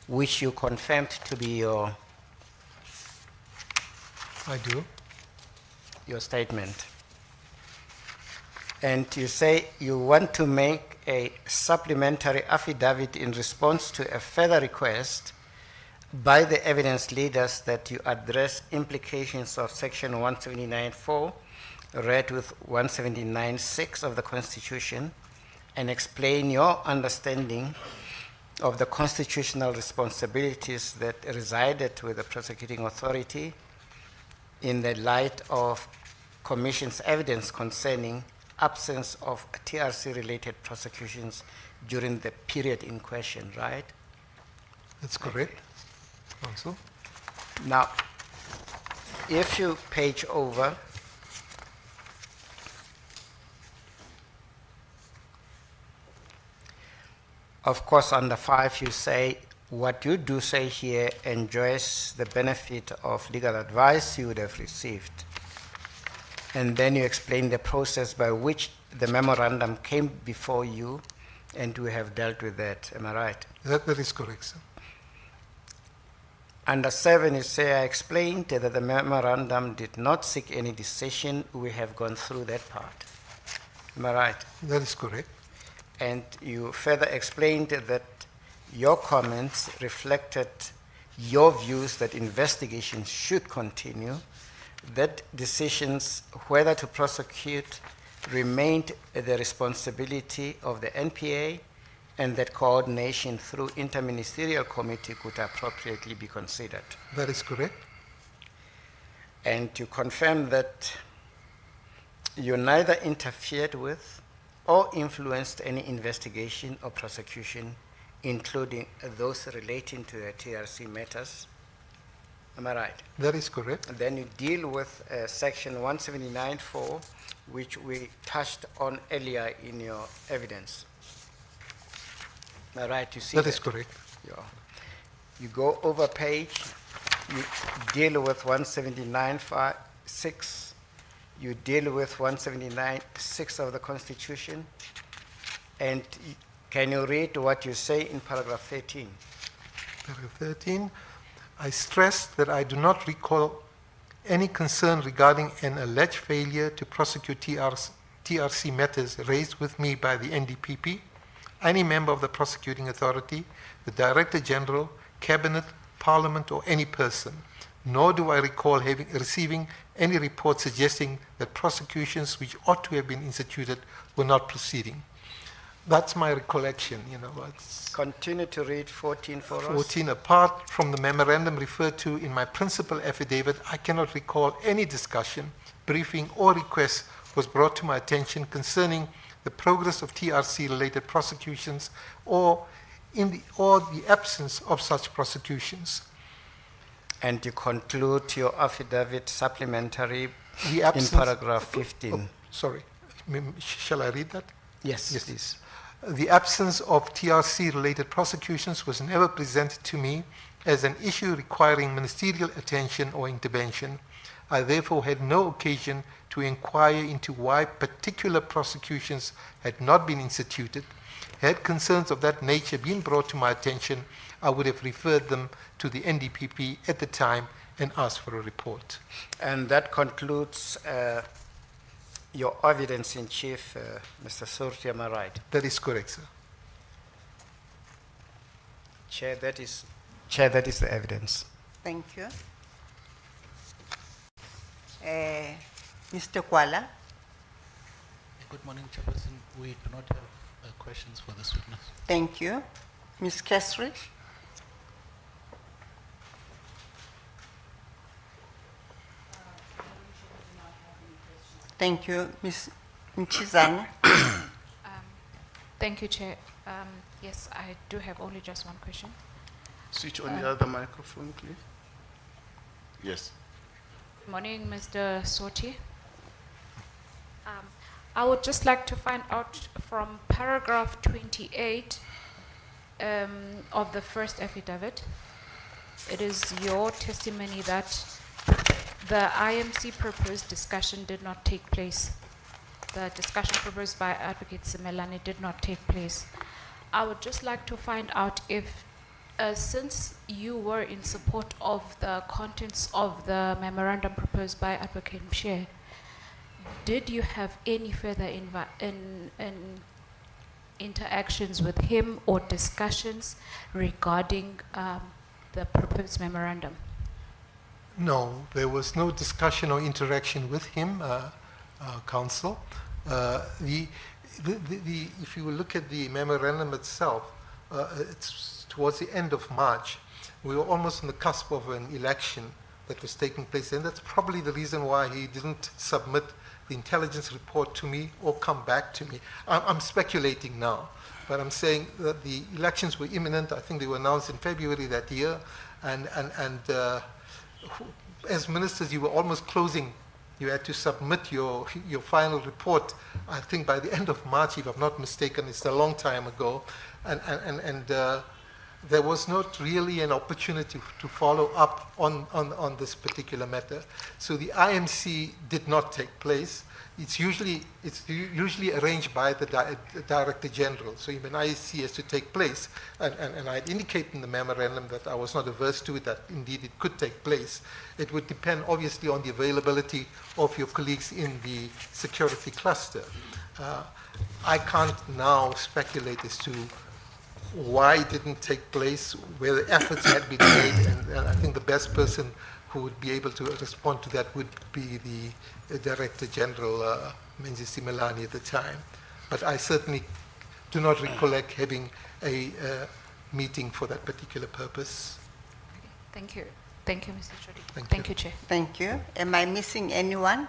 which you confirmed to be your statement. And you say you want to make a supplementary affidavit in response to a further request by the evidence leaders that you address implications of section 179.4 read with 179.6 of the Constitution and explain your understanding of the constitutional responsibilities that resided with the prosecuting authority in the light of Commission's evidence concerning absence of TRC-related prosecutions during the period in question, right? That's correct. Also. Now, if you page over, of course, under 5, you say, what you do say here enjoys the benefit of legal advice you would have received. And then you explain the process by which the memorandum came before you, and we have dealt with that. Am I right? That is correct, sir. Under 7, you say, I explained that the memorandum did not seek any decision. We have gone through that part. Am I right? That is correct. And you further explained that your comments reflected your views that investigations should continue, that decisions whether to prosecute remained the responsibility of the NPA, and that coordination through interministerial committee could appropriately be considered. That is correct. And you confirm that you neither interfered with or influenced any investigation or prosecution, including those relating to the TRC matters. Am I right? That is correct. And then you deal with section 179.4, which we touched on earlier in your evidence. Am I right? You see that is correct. Yeah. You go over page, you deal with 179.6, you deal with 179.6 of the Constitution, and can you read what you say in paragraph 13? Paragraph 13, I stress that I do not recall any concern regarding an alleged failure to prosecute TRC matters raised with me by the NDPP, any member of the prosecuting authority, the Director General, Cabinet, Parliament, or any person, nor do I recall receiving any report suggesting that prosecutions which ought to have been instituted were not proceeding. That's my recollection, you know. Continue to read 14 for us. 14, apart from the memorandum referred to in my principal affidavit, I cannot recall any discussion, briefing, or request was brought to my attention concerning the progress of TRC-related prosecutions or or the absence of such prosecutions. And you conclude your affidavit supplementary The in absence, paragraph 15. sorry, shall I read that? Yes, Yes. please. The absence of TRC-related prosecutions was never presented to me as an issue requiring ministerial attention or intervention. I therefore had no occasion to inquire into why particular prosecutions had not been instituted. Had concerns of that nature been brought to my attention, I would have referred them to the NDPP at the time and asked for a report. And that concludes your evidence in chief, Mr. Surti, am I right? That is correct, sir. Chair, that is the evidence. Thank you. Mr. Kuala? Good morning, Chairperson. We do not have questions for this witness. Thank you. Ms. Kesri? Thank you. Ms. Mchizane? Thank you, Chair. Yes, I do have only just one question. Switch on the other microphone, please. Yes. Good morning, Mr. Soti. I would just like to find out from paragraph 28 of the first affidavit. It is your testimony that the IMC proposed discussion did not take place. The discussion proposed by Advocate Simelane did not take place. I would just like to find out if, since you were in support of the contents of the memorandum proposed by Advocate Mshe, did you have any further interactions with him or discussions regarding the proposed memorandum? No, there was no discussion or interaction with him, Council. If you look at the memorandum itself, it's towards the end of March. We were almost on the cusp of an election that was taking place, and that's probably the reason why he didn't submit the intelligence report to me or come back to me. I'm speculating now, but I'm saying that the elections were imminent. I think they were announced in February that year, and as ministers, you were almost closing. You had to submit your final report, I think by the end of March, if I'm not mistaken. It's a long time ago. And there was not really an opportunity to follow up on this particular matter. So the IMC did not take place. It's usually arranged by the Director General. So even IEC has to take place. And I'd indicate in the memorandum that I was not averse to it, that indeed it could take place. It would depend obviously on the availability of your colleagues in the security cluster. I can't now speculate as to why it didn't take place, where the efforts had been made, and I think the best person who would be able to respond to that would be the Director General, Menzies Simelane, at the time. But I certainly do not recollect having a meeting for that particular purpose. Okay. Thank you. Thank you, Mr. Jody. Thank you. You, Chair. Thank you. Am I missing anyone?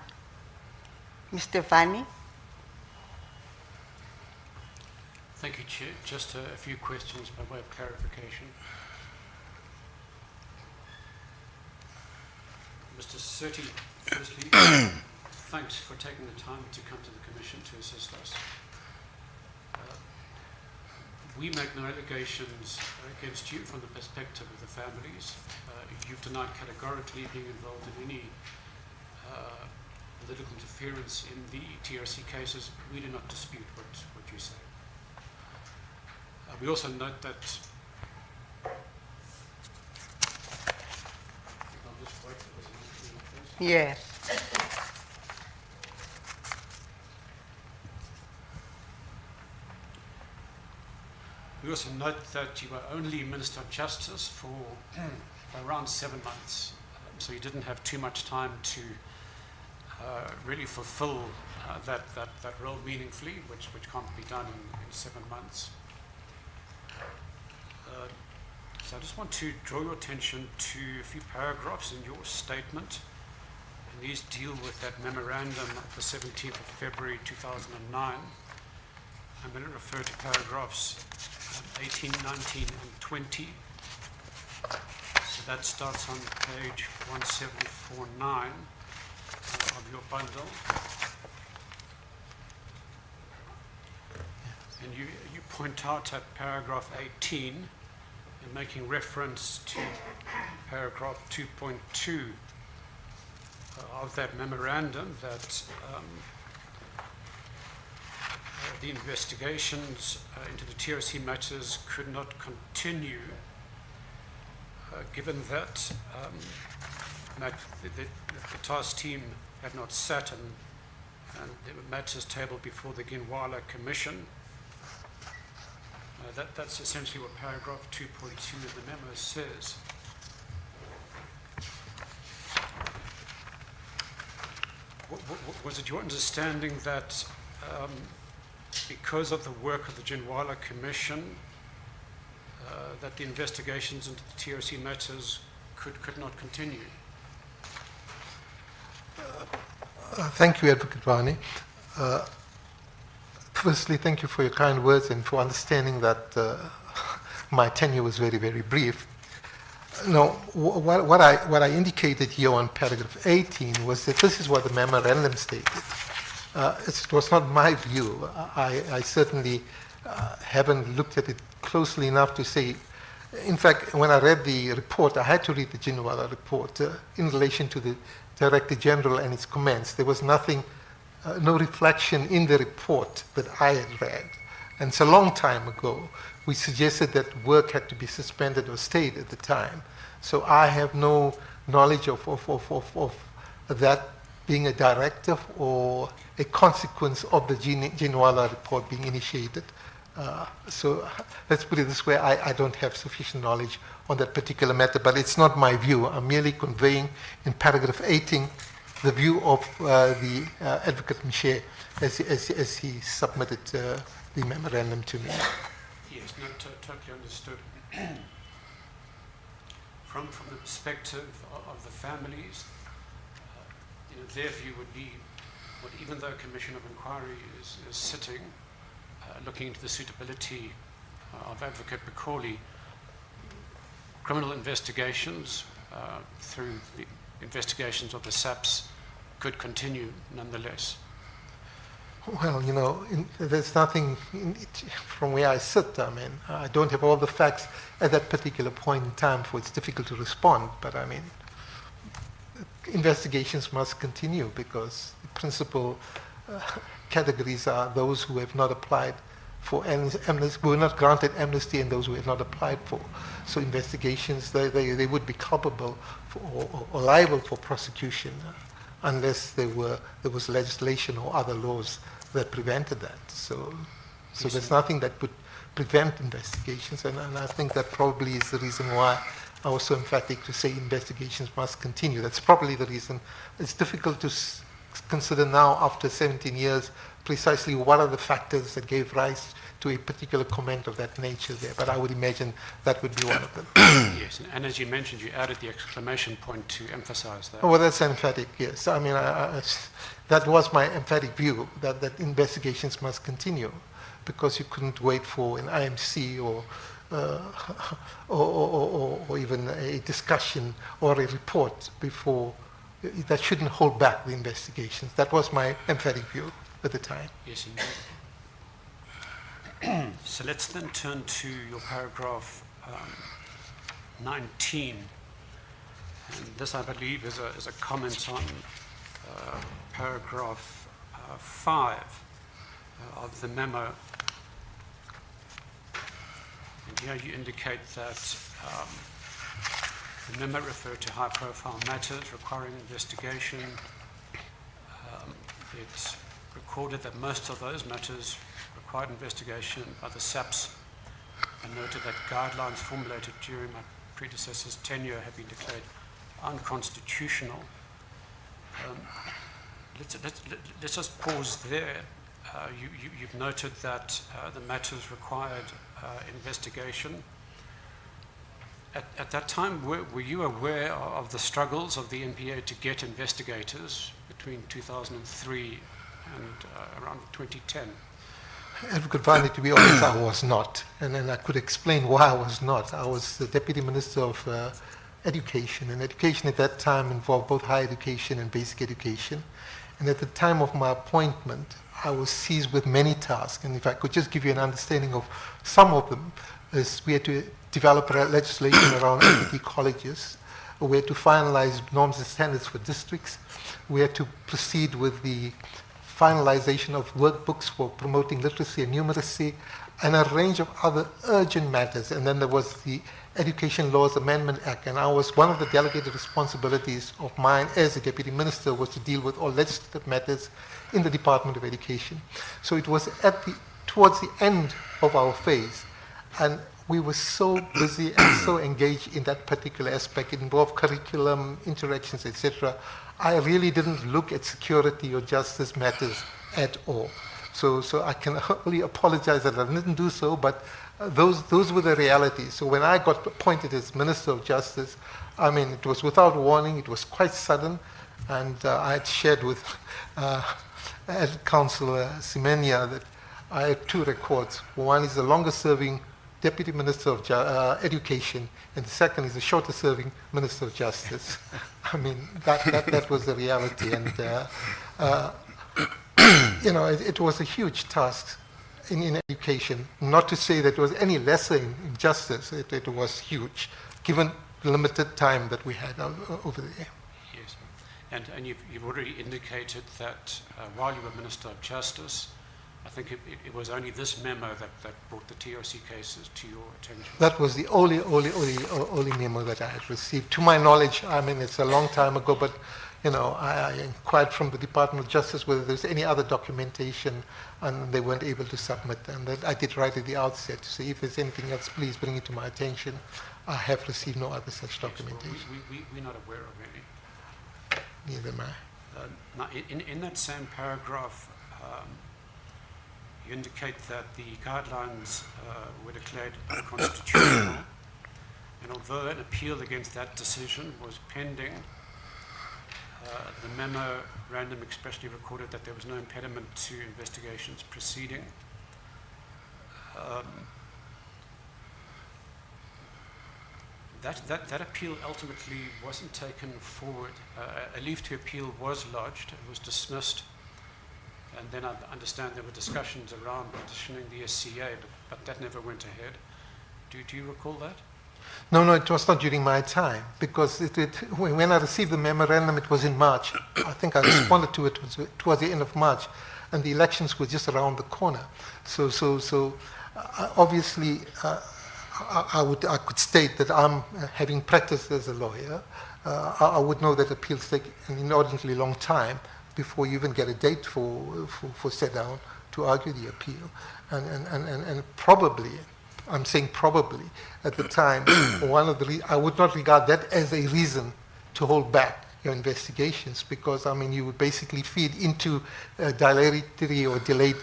Mr. Vani? Thank you, Chair. Just a few questions by way of clarification. Mr. Surti, firstly, thanks for taking the time to come to the Commission to assist us. We make no allegations against you from the perspective of the families. You've denied categorically being involved in any political interference in the TRC cases. We do not dispute what you say. We also note that I'll just wait for this. Yes. We also note that you were only Minister of Justice for around 7 months, so you didn't have too much time to really fulfill that role meaningfully, which can't be done in 7 months. So I just want to draw your attention to a few paragraphs in your statement, and these deal with that memorandum of the 17th of February 2009. I'm going to refer to paragraphs 18, 19, and 20. So that starts on page 1749 of your bundle. And you point out at paragraph 18, and making reference to paragraph 2.2 of that memorandum, that the investigations into the TRC matters could not continue, given that the task team had not sat and the matters tabled before the Ginwala Commission. That's essentially what paragraph 2.2 of the memo says. Was it your understanding that because of the work of the Ginwala Commission, that the investigations into the TRC matters could not continue? Thank you, Advocate Vani. Firstly, thank you for your kind words and for understanding that my tenure was very, very brief. No, what I indicated here on paragraph 18 was that this is what the memorandum stated. It was not my view. I certainly haven't looked at it closely enough to say. In fact, when I read the report, I had to read the Ginwala report in relation to the Director General and its comments. There was nothing, no reflection in the report that I had read. And it's a long time ago. We suggested that work had to be suspended or stayed at the time. So I have no knowledge of that being a directive or a consequence of the Ginwala report being initiated. So let's put it this way, I don't have sufficient knowledge on that particular matter, but it's not my view. I'm merely conveying in paragraph 18 the view of the Advocate Miché as he submitted the memorandum to me. Yes, no, totally understood. From the perspective of the families, their view would be, well, even though a commission of inquiry is sitting, looking into the suitability of Advocate Bacoli, criminal investigations through the investigations of the SAPs could continue nonetheless. Well, there's nothing from where I sit. I mean, I don't have all the facts at that particular point in time, for it's difficult to respond. But I mean, investigations must continue because the principal categories are those who have not applied for amnesty, who were not granted amnesty, and those who have not applied for. So investigations, they would be culpable or liable for prosecution unless there was legislation or other laws that prevented that. So there's nothing that would prevent investigations, and I think that probably is the reason why I was so emphatic to say investigations must continue. That's probably the reason. It's difficult to consider now, after 17 years, precisely what are the factors that gave rise to a particular comment of that nature there, but I would imagine that would be one of them. Yes, and as you mentioned, you added the exclamation point to emphasize that. Oh, well, that's emphatic, yes. I mean, that was my emphatic view, that investigations must continue, because you couldn't wait for an IMC or even a discussion or a report before. That shouldn't hold back the investigations. That was my emphatic view at the time. Yes, indeed. So let's then turn to your paragraph 19. And this, I believe, is a comment on paragraph 5 of the memo. And here you indicate that the memo referred to high-profile matters requiring investigation. It recorded that most of those matters required investigation by the SAPs, and noted that guidelines formulated during my predecessor's tenure have been declared unconstitutional. Let's just pause there. You've noted that the matters required investigation. At that time, were you aware of the struggles of the NPA to get investigators between 2003 and around 2010? Advocate Vani, to be honest, I was not. And then I could explain why I was not. I was the Deputy Minister of Education, and education at that time involved both higher education and basic education. And at the time of my appointment, I was seized with many tasks. And if I could just give you an understanding of some of them, is we had to develop legislation around ICT colleges. We had to finalize norms and standards for districts. We had to proceed with the finalization of workbooks for promoting literacy and numeracy, and a range of other urgent matters. And then there was the Education Laws Amendment Act, and I was one of the delegated responsibilities of mine as a Deputy Minister was to deal with all legislative matters in the Department of Education. So it was towards the end of our phase, and we were so busy and so engaged in that particular aspect. It involved curriculum, interactions, etc. I really didn't look at security or justice matters at all. So I can only apologize that I didn't do so, but those were the realities. So when I got appointed as Minister of Justice, I mean, it was without warning, it was quite sudden, and I had shared with Councillor Semenya that I had two records. One is the longest serving Deputy Minister of Education, and the second is the shortest serving Minister of Justice. I mean, that was the reality. And, you know, it was a huge task in education. Not to say that it was any lesser in justice, it was huge, given the limited time that we had over there. Yes. And you've already indicated that while you were Minister of Justice, I think it was only this memo that brought the TRC cases to your attention. That was the only memo that I had received. To my knowledge, I mean, it's a long time ago, but, you know, I inquired from the Department of Justice whether there's any other documentation, and they weren't able to submit. And that I did right at the outset to say, if there's anything else, please bring it to my attention. I have received no other such documentation. Well, we're not aware of any. Neither am I. Now, in that same paragraph, you indicate that the guidelines were declared unconstitutional, and although an appeal against that decision was pending, the memorandum expressly recorded that there was no impediment to investigations proceeding. That appeal ultimately wasn't taken forward. A leave to appeal was lodged, it was dismissed, and then I understand there were discussions around petitioning the SCA, but that never went ahead. Do you recall that? No, it was not during my time, because when I received the memorandum, it was in March. I think I responded to it towards the end of March, and the elections were just around the corner. So obviously, I could state that I'm having practiced as a lawyer. I would know that appeals take an inordinately long time before you even get a date for sit down to argue the appeal, and probably. I'm saying probably, at the time, I would not regard that as a reason to hold back your investigations, because, I mean, you would basically feed into dilatory or delayed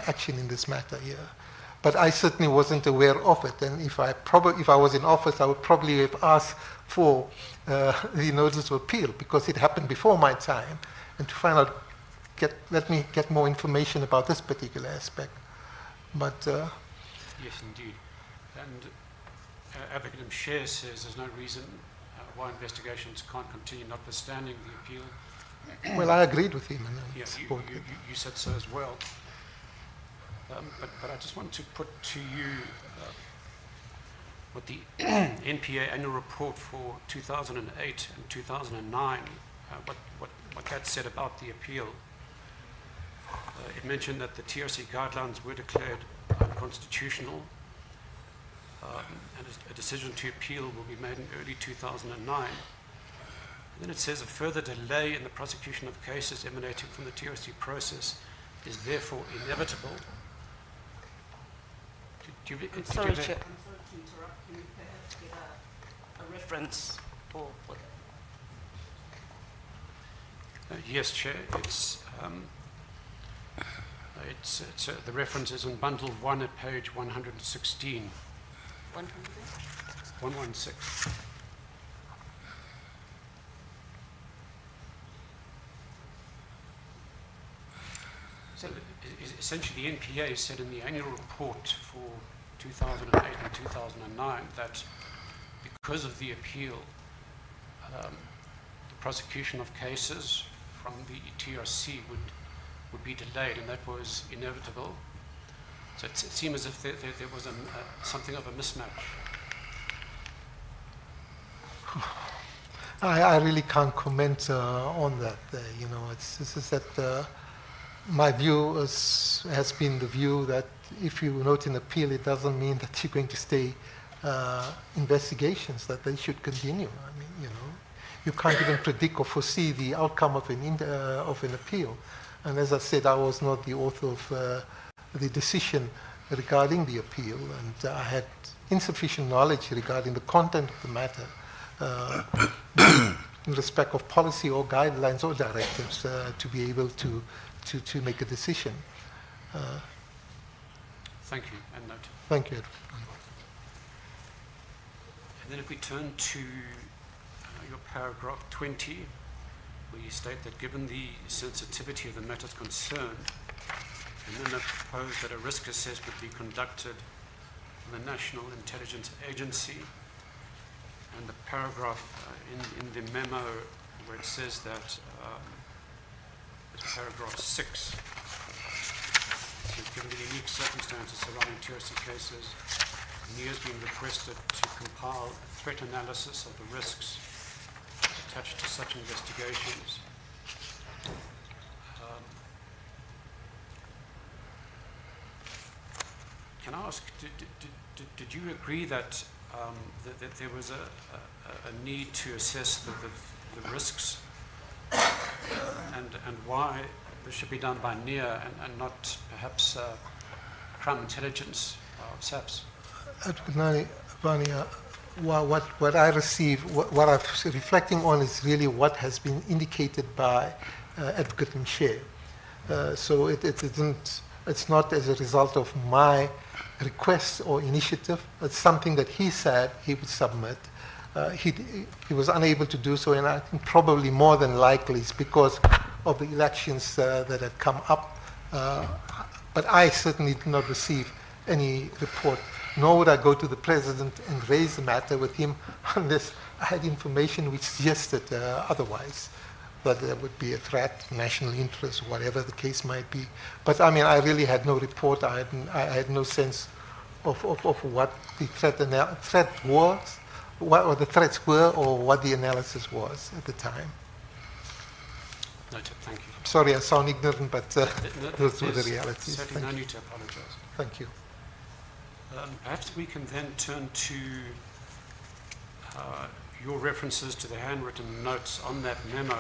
action in this matter here. But I certainly wasn't aware of it, and if I was in office, I would probably have asked for the notice of appeal, because it happened before my time, and to find out, let me get more information about this particular aspect. But yes, indeed. And Advocate Mshere says there's no reason why investigations can't continue, notwithstanding the appeal. Well, I agreed with him. And yeah, supported it. you said so as well. But I just want to put to you what the NPA annual report for 2008 and 2009, what that said about the appeal. It mentioned that the TRC guidelines were declared unconstitutional, and a decision to appeal will be made in early 2009. And then it says a further delay in the prosecution of cases emanating from the TRC process is therefore inevitable. I'm sorry to interrupt. Can you perhaps get a reference for that? Yes, Chair. The reference is in bundle 1 at page 116. 116. essentially the NPA said in the annual report for 2008 and 2009 that because of the appeal, the prosecution of cases from the TRC would be delayed, and that was inevitable. So it seemed as if there was something of a mismatch. I really can't comment on that. You know, this is that my view has been the view that if you note an appeal, it doesn't mean that you're going to stay investigations, that they should continue. I mean, you know, you can't even predict or foresee the outcome of an appeal. And as I said, I was not the author of the decision regarding the appeal, and I had insufficient knowledge regarding the content of the matter in respect of policy or guidelines or directives to be able to make a decision. Thank you, and note. Thank you, Edward. And then if we turn to your paragraph 20, where you state that given the sensitivity of the matters concerned, and then proposed that a risk assessment be conducted from the National Intelligence Agency, and the paragraph in the memo where it says that, it's paragraph 6, so given the unique circumstances surrounding TRC cases, NIA has been requested to compile a threat analysis of the risks attached to such investigations. Can I ask, did you agree that there was a need to assess the risks and why this should be done by NIA and not perhaps crime intelligence of SABC? What I receive, what I'm reflecting on is really what has been indicated by Advocate Mshe. So it's not as a result of my request or initiative. It's something that he said he would submit. He was unable to do so, and I think probably more than likely it's because of the elections that had come up. But I certainly did not receive any report, nor would I go to the president and raise the matter with him unless I had information which suggested otherwise, that there would be a threat, national interest, whatever the case might be. But I mean, I really had no report. I had no sense of what the threat was, what the threats were, or what the analysis was at the time. Noted, thank you. Sorry, I sound ignorant, but those were the realities. Certainly no need to apologize. Thank you. Perhaps we can then turn to your references to the handwritten notes on that memo.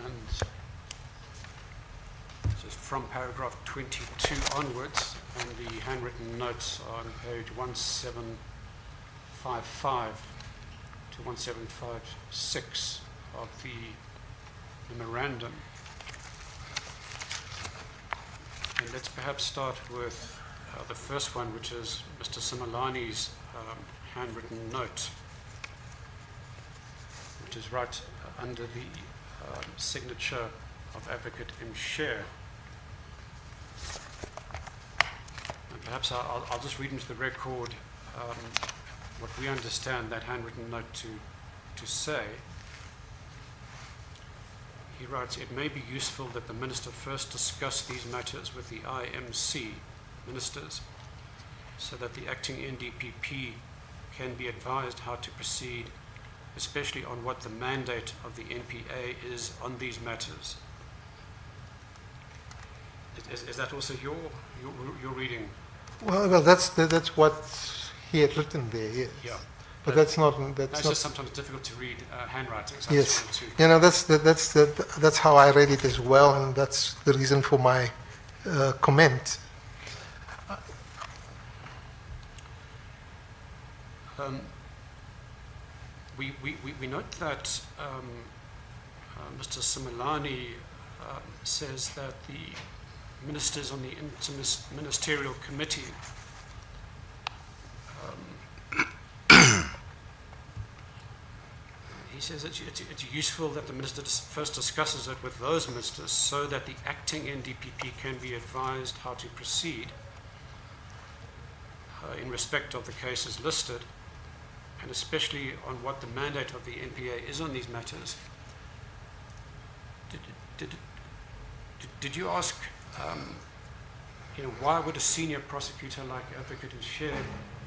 And just from paragraph 22 onwards, and the handwritten notes are on page 1755 to 1756 of the memorandum. And let's perhaps start with the first one, which is Mr. Simelani's handwritten note, which is right under the signature of Advocate Mshe. And perhaps I'll just read into the record what we understand that handwritten note to say. He writes, "It may be useful that the Minister first discuss these matters with the IMC ministers so that the acting NDPP can be advised how to proceed, especially on what the mandate of the NPA is on these matters." Is that also your reading? Well, that's what he had written there. Yes. Yeah. But that's not. It's just sometimes difficult to read handwriting. So Yes. You know, that's how I read it as well, and that's the reason for my comment. We note that Mr. Simelani says that the ministers on the interministerial committee he says it's useful that the minister first discusses it with those ministers so that the acting NDPP can be advised how to proceed in respect of the cases listed, and especially on what the mandate of the NPA is on these matters. Did you ask, why would a senior prosecutor like Advocate Share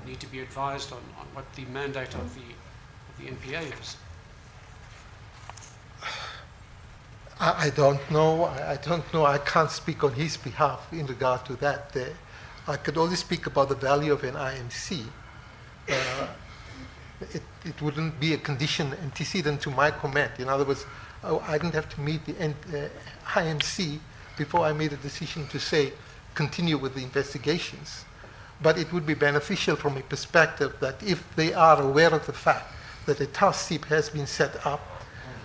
need to be advised on what the mandate of the NPA is? I don't know. I don't know. I can't speak on his behalf in regard to that. I could only speak about the value of an IMC. It wouldn't be a condition antecedent to my comment. In other words, I didn't have to meet the IMC before I made a decision to say continue with the investigations. But it would be beneficial from a perspective that if they are aware of the fact that a task SIP has been set up,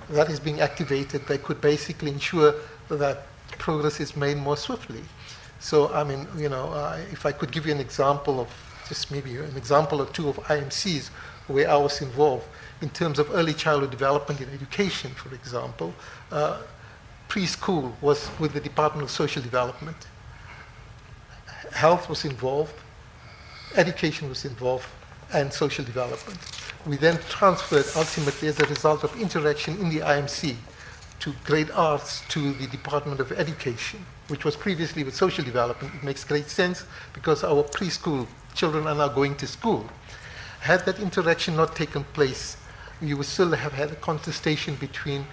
that is being activated, they could basically ensure that progress is made more swiftly. So, I mean, if I could give you an example of, just maybe an example or two of IMCs where I was involved in terms of early childhood development in education, for example, preschool was with the Department of Social Development. Health was involved, education was involved, and social development. We then transferred ultimately as a result of interaction in the IMC to grade arts to the Department of Education, which was previously with social development. It makes great sense because our preschool children are now going to school. Had that interaction not taken place, you would still have had a contestation between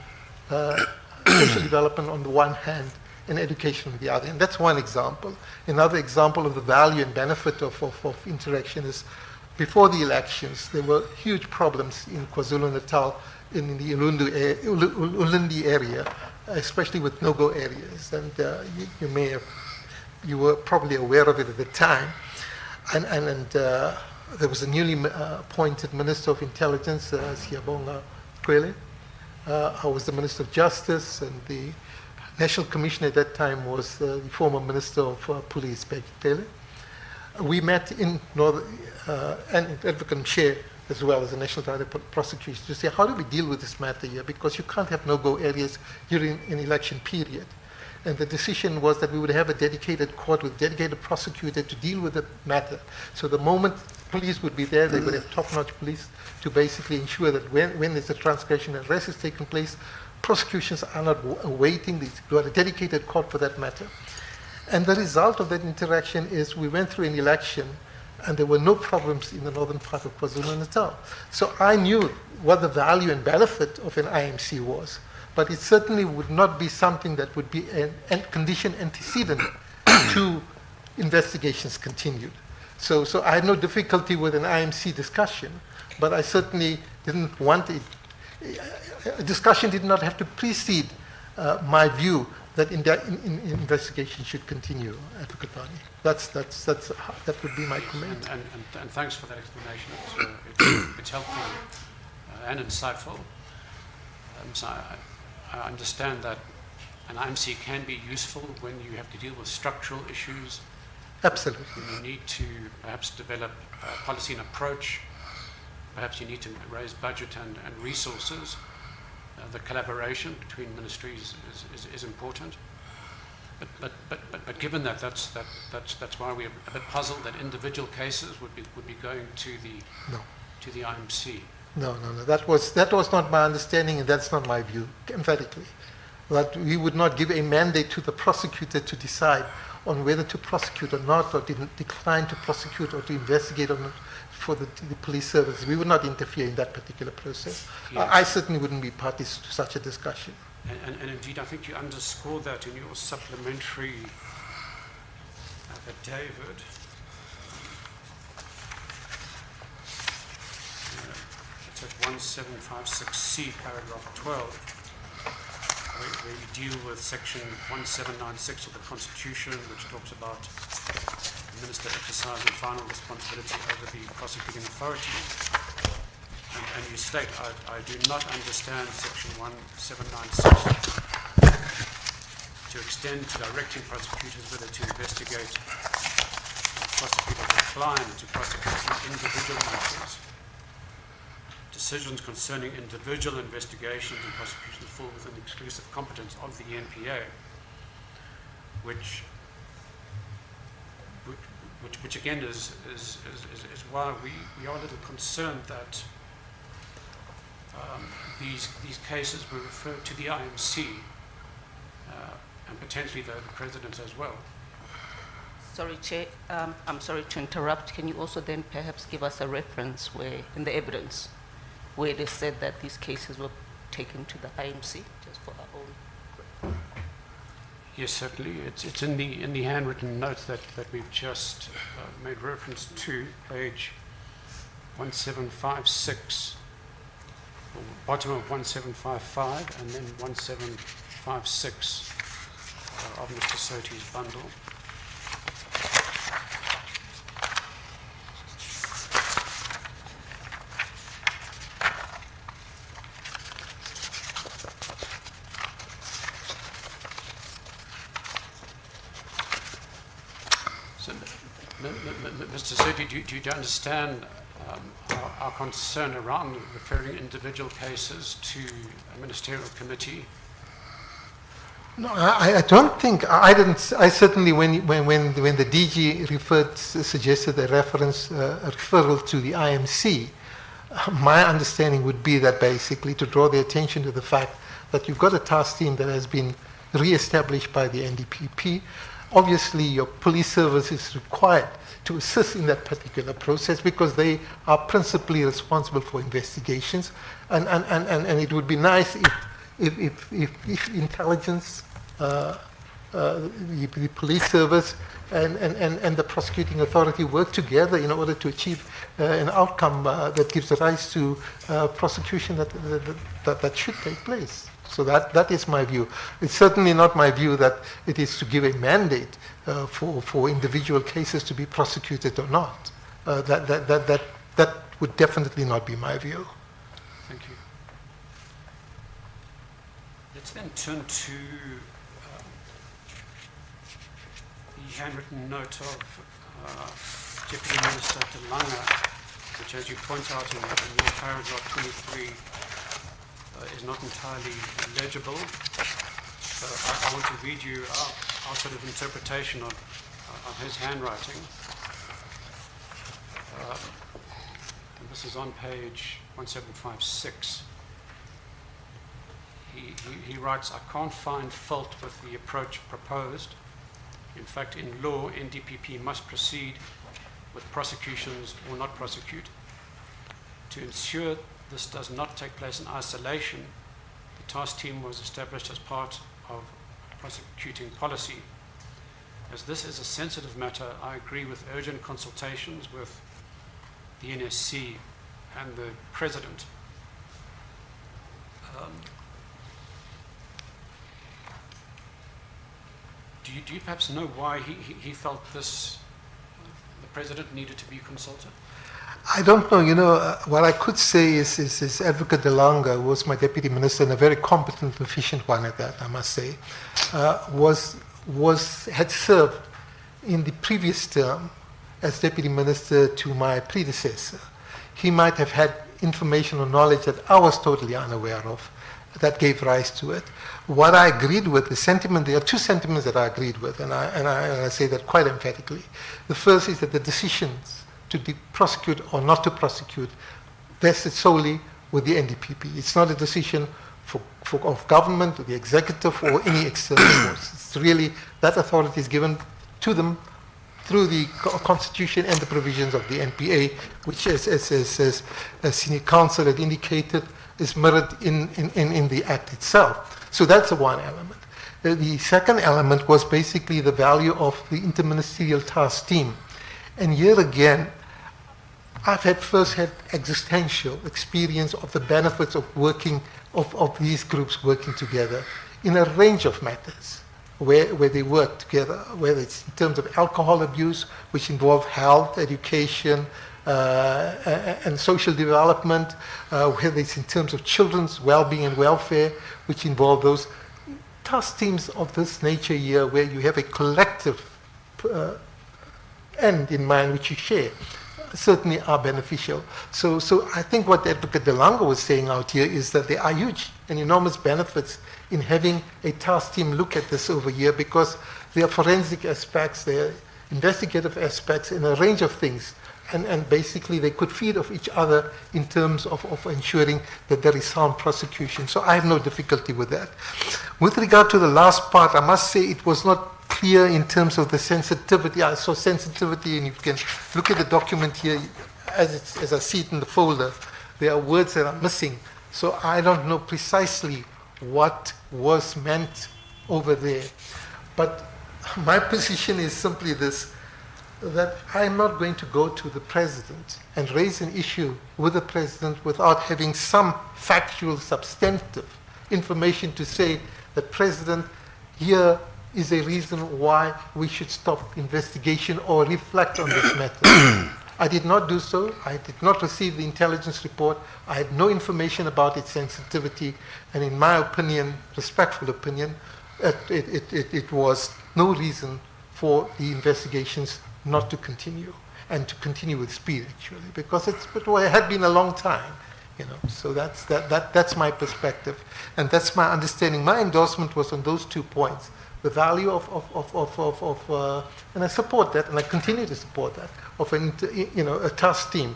social development on the one hand and education on the other. And that's one example. Another example of the value and benefit of interaction is before the elections, there were huge problems in KwaZulu-Natal, in the Ulundi area, especially with no-go areas. And you were probably aware of it at the time. And there was a newly appointed Minister of Intelligence, Siyabonga Kwele. I was the Minister of Justice, and the National Commissioner at that time was the former Minister of Police, Pele. We met in and Advocate Chair as well as the National Director of Prosecution to say, how do we deal with this matter here? Because you can't have no-go areas during an election period. And the decision was that we would have a dedicated court with dedicated prosecutor to deal with the matter. So the moment police would be there, they would have top-notch police to basically ensure that when there's a transgression and arrest is taking place, prosecutions are not awaiting. They got a dedicated court for that matter. And the result of that interaction is we went through an election and there were no problems in the northern part of KwaZulu-Natal. So I knew what the value and benefit of an IMC was, but it certainly would not be something that would be a condition antecedent to investigations continued. So I had no difficulty with an IMC discussion, but I certainly didn't want it. A discussion did not have to precede my view that investigation should continue, Advocate Vani. That would be my comment. And thanks for that explanation. It's helpful and insightful. So I understand that an IMC can be useful when you have to deal with structural issues. Absolutely. When you need to perhaps develop policy and approach. Perhaps you need to raise budget and resources. The collaboration between ministries is important. But given that, that's why we're a bit puzzled that individual cases would be going to the IMC. No. That was not my understanding, and that's not my view, emphatically. That we would not give a mandate to the prosecutor to decide on whether to prosecute or not, or decline to prosecute or to investigate or not for the police service. We would not interfere in that particular process. Yes. I certainly wouldn't be party to such a discussion. And indeed, I think you underscored that in your supplementary affidavit. It's at 1756C, paragraph 12. Where you deal with section 1796 of the Constitution, which talks about the minister exercising final responsibility over the prosecuting authority. And you state, I do not understand section 1796 to extend to directing prosecutors whether to investigate and prosecute or decline to prosecute individual matters. To decisions concerning individual investigations and prosecutions fall within the exclusive competence of the NPA, which again is why we are a little concerned that these cases were referred to the IMC and potentially the President as well. Sorry, Chair, I'm sorry to interrupt. Can you also then perhaps give us a reference where, in the evidence, where it is said that these cases were taken to the IMC, just for our own? Yes, certainly. It's in the handwritten note that we've just made reference to, page 1756, or bottom of 1755, and then 1756 of Mr. Soti's bundle. So, Mr. Soti, do you understand our concern around referring individual cases to a ministerial committee? No, I don't think, I didn't, I certainly, when the DG suggested a referral to the IMC, my understanding would be that basically to draw the attention to the fact that you've got a task team that has been re-established by the NDPP. Obviously, your police service is required to assist in that particular process because they are principally responsible for investigations. And it would be nice if intelligence, the police service, and the prosecuting authority work together in order to achieve an outcome that gives rise to prosecution that should take place. So that is my view. It's certainly not my view that it is to give a mandate for individual cases to be prosecuted or not. That would definitely not be my view. Thank you. Let's then turn to the handwritten note of Deputy Minister Delanga, which, as you point out in your paragraph 23, is not entirely legible. So I want to read you our sort of interpretation of his handwriting. And this is on page 1756. He writes, "I can't find fault with the approach proposed. In fact, in law, NDPP must proceed with prosecutions or not prosecute. To ensure this does not take place in isolation, the task team was established as part of prosecuting policy. As this is a sensitive matter, I agree with urgent consultations with the NSC and the President." Do you perhaps know why he felt this, the President needed to be consulted? I don't know. What I could say is Advocate Delanga was my deputy minister and a very competent, efficient one at that, I must say, had served in the previous term as deputy minister to my predecessor. He might have had information or knowledge that I was totally unaware of that gave rise to it. What I agreed with, the sentiment, there are two sentiments that I agreed with, and I say that quite emphatically. The first is that the decisions to prosecute or not to prosecute vested solely with the NDPP. It's not a decision of government, or the executive, or any external force. It's really that authority is given to them through the Constitution and the provisions of the NPA, which, as Senior Counsel had indicated, is mirrored in the Act itself. So that's the one element. The second element was basically the value of the interministerial task team. And here again, I've first had existential experience of the benefits of working, of these groups working together in a range of matters where they work together, whether it's in terms of alcohol abuse, which involve health, education, and social development, whether it's in terms of children's well-being and welfare, which involve those task teams of this nature here, where you have a collective end in mind which you share. certainly are beneficial. So I think what Advocate Delanga was saying out here is that there are huge and enormous benefits in having a task team look at this over here, because there are forensic aspects, there are investigative aspects, and a range of things. And basically they could feed off each other in terms of ensuring that there is sound prosecution. So I have no difficulty with that. With regard to the last part, I must say it was not clear in terms of the sensitivity. I saw sensitivity, and you can look at the document here as I see it in the folder. There are words that are missing. So I don't know precisely what was meant over there. But my position is simply this, that I'm not going to go to the president and raise an issue with the president without having some factual, substantive information to say that, President, here is a reason why we should stop investigation or reflect on this matter. I did not do so. I did not receive the intelligence report. I had no information about its sensitivity, and in my opinion, respectful opinion, it was no reason for the investigations not to continue, and to continue with speed, actually, because it had been a long time, So that's my perspective, and that's my understanding. My endorsement was on those 2 points: the value of and I support that, and I continue to support that, of a task team,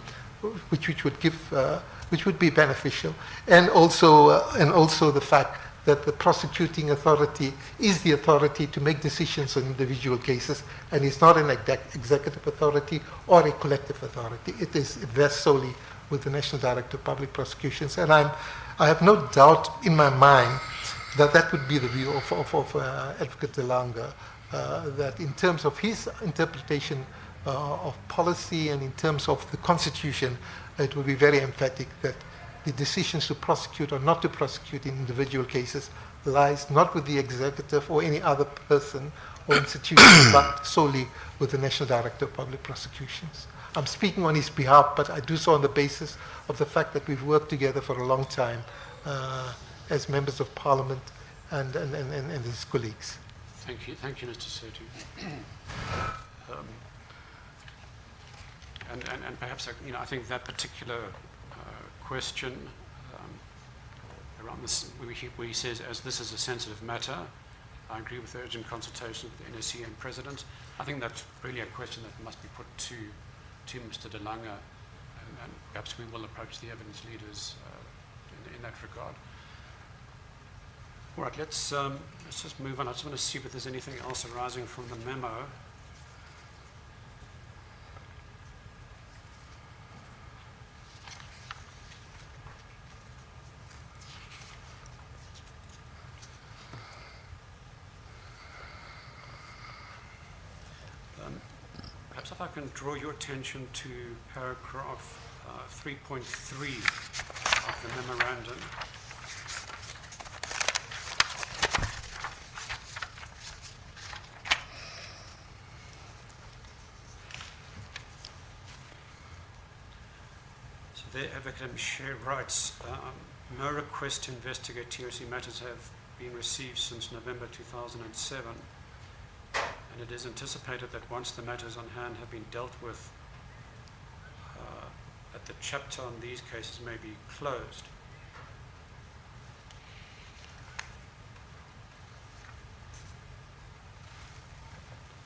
which would be beneficial, and also the fact that the prosecuting authority is the authority to make decisions on individual cases, and it's not an executive authority or a collective authority. It vests solely with the National Director of Public Prosecutions, and I have no doubt in my mind that would be the view of Advocate Delanga, that in terms of his interpretation of policy and in terms of the Constitution, it would be very emphatic that the decisions to prosecute or not to prosecute in individual cases lies not with the executive or any other person or institution, but solely with the National Director of Public Prosecutions. I'm speaking on his behalf, but I do so on the basis of the fact that we've worked together for a long time as members of Parliament and his colleagues. Thank you, Mr. Setu. And perhaps, I think that particular question around this, where he says, as this is a sensitive matter, I agree with urgent consultation with the NSC and President. I think that's really a question that must be put to Mr. Delanga, and perhaps we will approach the evidence leaders in that regard. All right, let's just move on. I just want to see if there's anything else arising from the memo. Perhaps if I can draw your attention to paragraph 3.3 of the memorandum. So there, Advocate Mshe writes, no request to investigate TRC matters have been received since November 2007. And it is anticipated that once the matters on hand have been dealt with, that the chapter on these cases may be closed.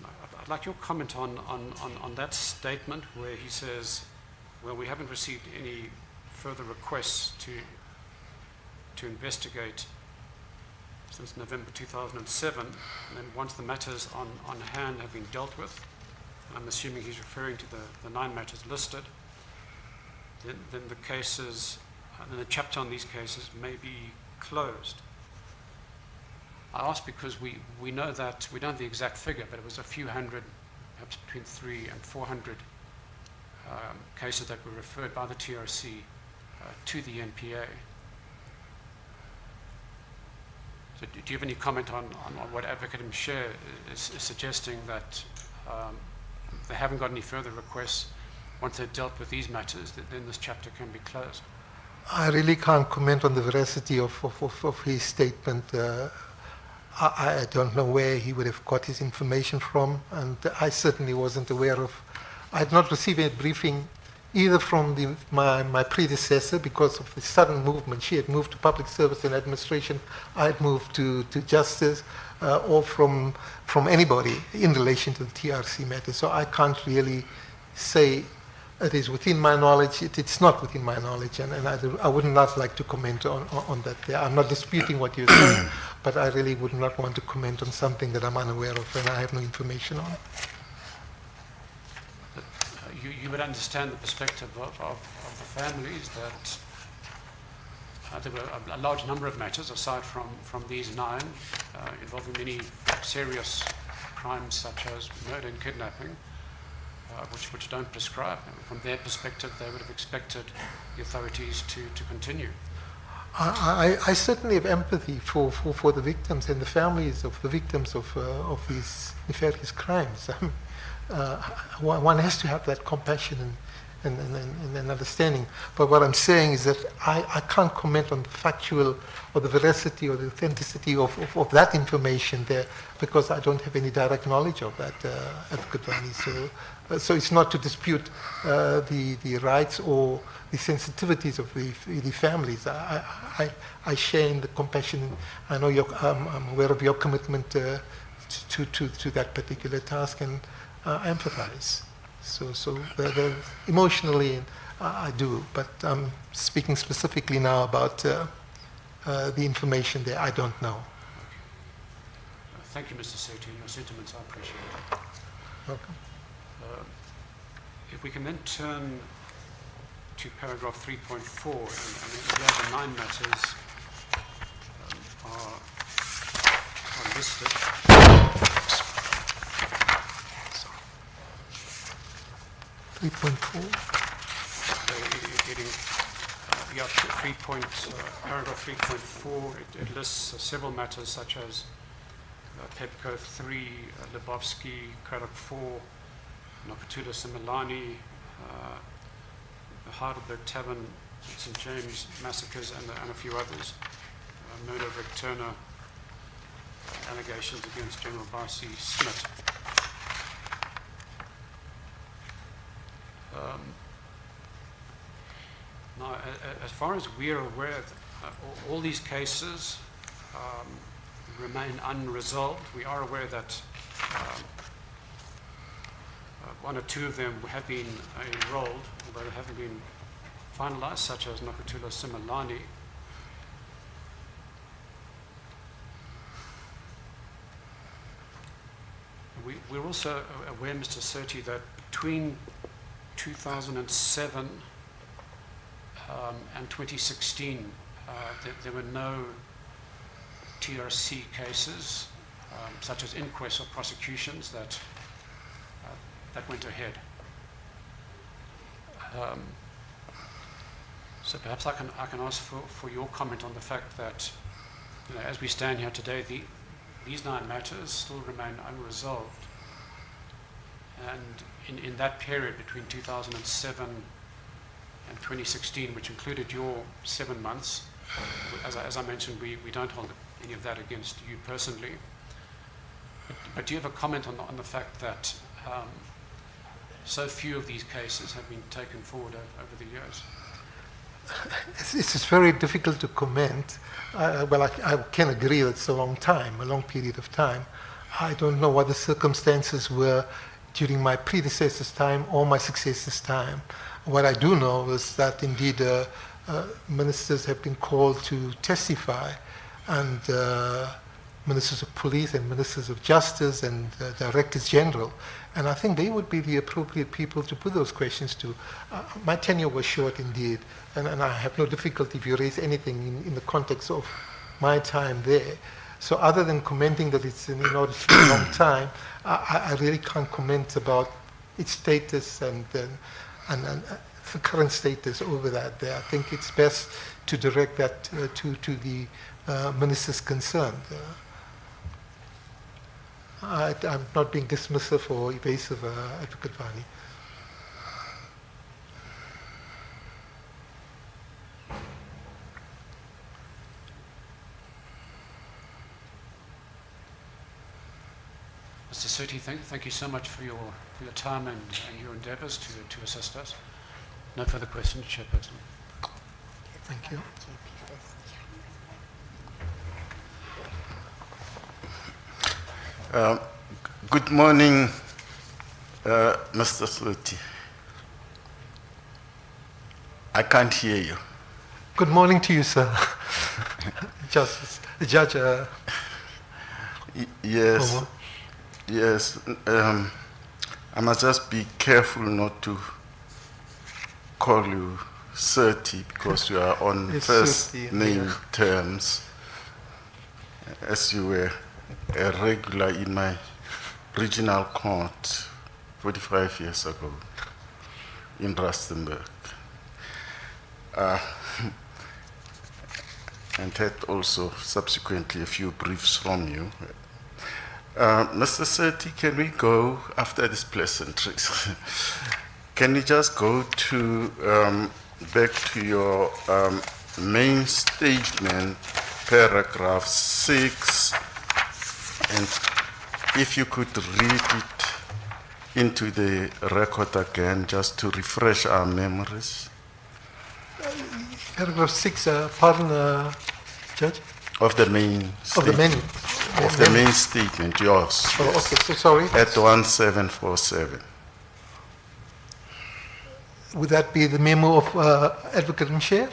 I'd like your comment on that statement where he says, well, we haven't received any further requests to investigate since November 2007, and then once the matters on hand have been dealt with, I'm assuming he's referring to the 9 matters listed, then the cases, then the chapter on these cases may be closed. I ask because we know that, we don't have the exact figure, but it was a few hundred, perhaps between 300 and 400 cases that were referred by the TRC to the NPA. So do you have any comment on what Advocate Mshe is suggesting, that they haven't got any further requests? Once they've dealt with these matters, then this chapter can be closed? I really can't comment on the veracity of his statement. I don't know where he would have got his information from, and I certainly wasn't aware of I had not received a briefing either from my predecessor because of the sudden movement. She had moved to public service and administration. I had moved to justice, or from anybody in relation to the TRC matter. So I can't really say it is within my knowledge. It's not within my knowledge, and I would not like to comment on that. I'm not disputing what you're saying, but I really would not want to comment on something that I'm unaware of and I have no information on. You would understand the perspective of the families that there were a large number of matters, aside from these 9, involving many serious crimes such as murder and kidnapping, which don't prescribe. From their perspective, they would have expected the authorities to continue. I certainly have empathy for the victims and the families of the victims of these nefarious crimes. One has to have that compassion and understanding. But what I'm saying is that I can't comment on the factual or the veracity or the authenticity of that information there because I don't have any direct knowledge of that at Kutwani. So it's not to dispute the rights or the sensitivities of the families. I share in the compassion. I know I'm aware of your commitment to that particular task, and I empathize. So emotionally, I do. But I'm speaking specifically now about the information there. I don't know. Thank you, Mr. Sethi. Your sentiments are appreciated. Welcome. If we can then turn to paragraph 3.4, and the other 9 matters are listed. 3.4. Paragraph 3.4, it lists several matters such as Pepco 3, Lebowski, Craddock 4, Nokutula Simelane, the Heidelberg Tavern, St. James massacres, and a few others. Murder of Rick Turner, allegations against General Basi Smith. Now, as far as we're aware, all these cases remain unresolved. We are aware that 1 or 2 of them have been enrolled, although they haven't been finalized, such as Nokutula Simelane. We're also aware, Mr. Sethi, that between 2007 and 2016, there were no TRC cases, such as inquests or prosecutions that went ahead. So perhaps I can ask for your comment on the fact that, as we stand here today, these 9 matters still remain unresolved. And in that period between 2007 and 2016, which included your 7 months, as I mentioned, we don't hold any of that against you personally. But do you have a comment on the fact that so few of these cases have been taken forward over the years? It's very difficult to comment. I can agree that it's a long time, a long period of time. I don't know what the circumstances were during my predecessor's time or my successor's time. What I do know is that indeed ministers have been called to testify, and ministers of police and ministers of justice and directors general. And I think they would be the appropriate people to put those questions to. My tenure was short indeed, and I have no difficulty if you raise anything in the context of my time there. So other than commenting that it's in order to be a long time, I really can't comment about its status and the current status over that there. I think it's best to direct that to the ministers concerned. I'm not being dismissive or evasive, Advocate Vani. Mr. Surti, thank you so much for your time and your endeavours to assist us. No further questions, Chairperson. Thank you. Good morning, Mr. Surti. I can't hear you. Good morning to you, sir. Justice, Judge. Yes, Omo. yes. I must just be careful not to call you Surti because you are on It's first Surti, name yeah. terms, as you were a regular in my regional court 45 years ago in Rustenburg. And had also subsequently a few briefs from you. Mr. Surti, can we go after these pleasantries? Can we just go to back to your main statement, paragraph 6, and if you could read it into the record again, just to refresh our memories Paragraph 6, pardon, Judge? of the main Of the statement. menu. Of the main statement, yours. Oh, yes. okay, so sorry. At 1747. Would that be the memo of Advocate Mshare?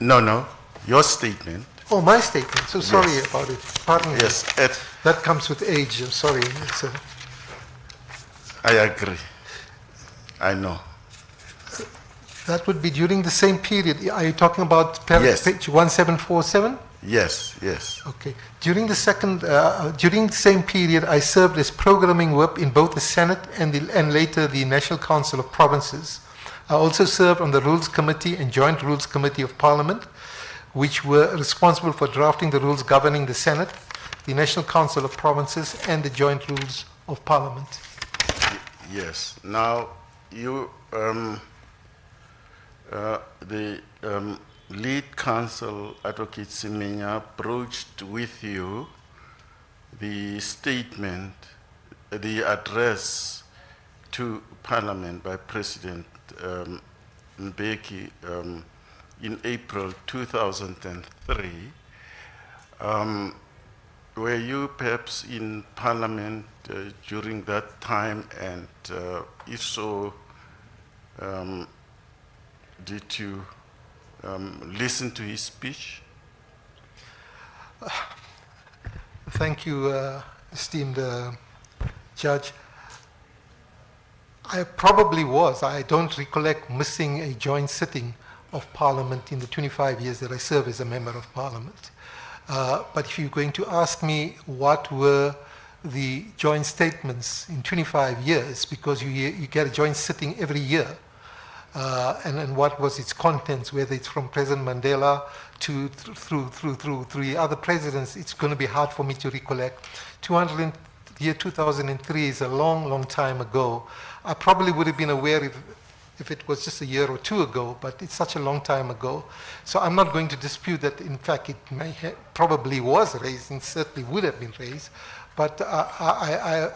No, your statement. Oh, my statement. So sorry Yes. about it. Pardon me. Yes, That comes with age. I'm sorry. It's, I agree. I know. that would be during the same period. Are you talking about Yes. page 1747? Yes, yes. Okay. During the same period, I served as programming whip in both the Senate and later the National Council of Provinces. I also served on the Rules Committee and Joint Rules Committee of Parliament, which were responsible for drafting the rules governing the Senate, the National Council of Provinces, and the Joint Rules of Parliament. Yes. Now, you, the lead counsel, Advocate Semenya, broached with you the statement, the address to Parliament by President Mbeki in April 2003. Were you perhaps in Parliament during that time, and if so, did you listen to his speech? Thank you, esteemed Judge. I probably was. I don't recollect missing a joint sitting of Parliament in the 25 years that I serve as a Member of Parliament. But if you're going to ask me what were the joint statements in 25 years, because you get a joint sitting every year, and what was its contents, whether it's from President Mandela to through the other presidents, it's going to be hard for me to recollect. The year 2003 is a long time ago. I probably would have been aware if it was just a year or two ago, but it's such a long time ago. So I'm not going to dispute that, in fact, it probably was raised and certainly would have been raised, but I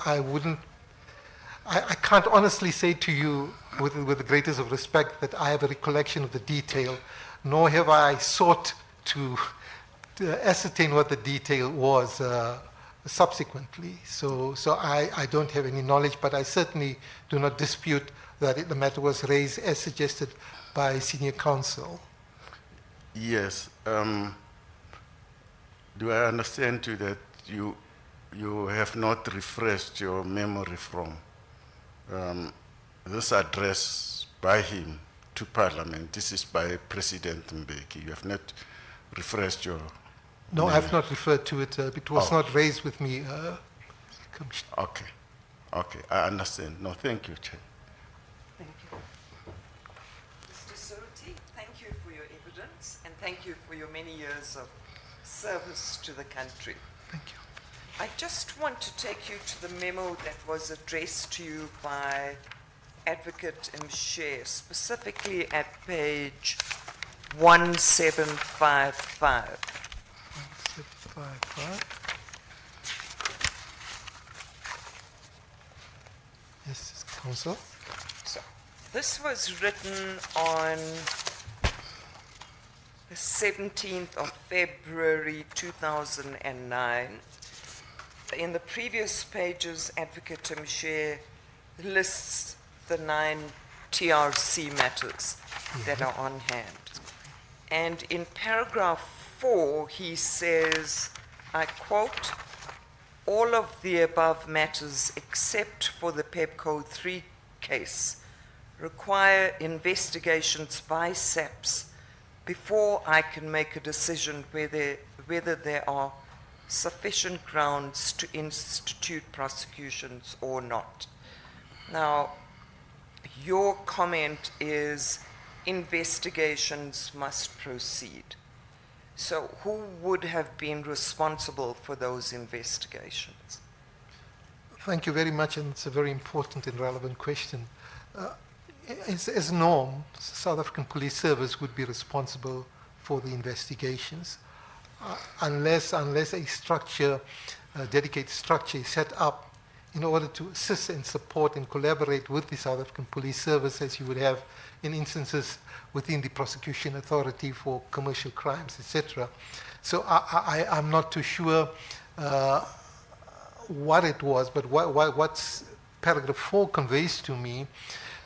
can't honestly say to you with the greatest of respect that I have a recollection of the detail, nor have I sought to ascertain what the detail was subsequently. So I don't have any knowledge, but I certainly do not dispute that the matter was raised as suggested by senior counsel. Yes. Do I understand you that you have not refreshed your memory from this address by him to Parliament? This is by President Mbeki. You have not refreshed your No, I have not referred to it. It was not raised with me, Commissioner. Okay, I understand. No, thank you, Chair. Thank you. Mr. Surti, thank you for your evidence and thank you for your many years of service to the country. Thank you. I just want to take you to the memo that was addressed to you by Advocate Mshare, specifically at page 1755. 1755. Yes, Council. So, this was written on the 17th of February 2009. In the previous pages, Advocate Timshe lists the 9 TRC matters that are on hand. And in paragraph 4, he says, I quote, all of the above matters except for the PEPCO 3 case require investigations by SAPS before I can make a decision whether there are sufficient grounds to institute prosecutions or not. Now, your comment is investigations must proceed. So who would have been responsible for those investigations? Thank you very much, and it's a very important and relevant question. As norm, South African Police Service would be responsible for the investigations, unless a structure, a dedicated structure, is set up in order to assist and support and collaborate with the South African Police Service, as you would have in instances within the prosecution authority for commercial crimes, etc. So I'm not too sure what it was, but what paragraph 4 conveys to me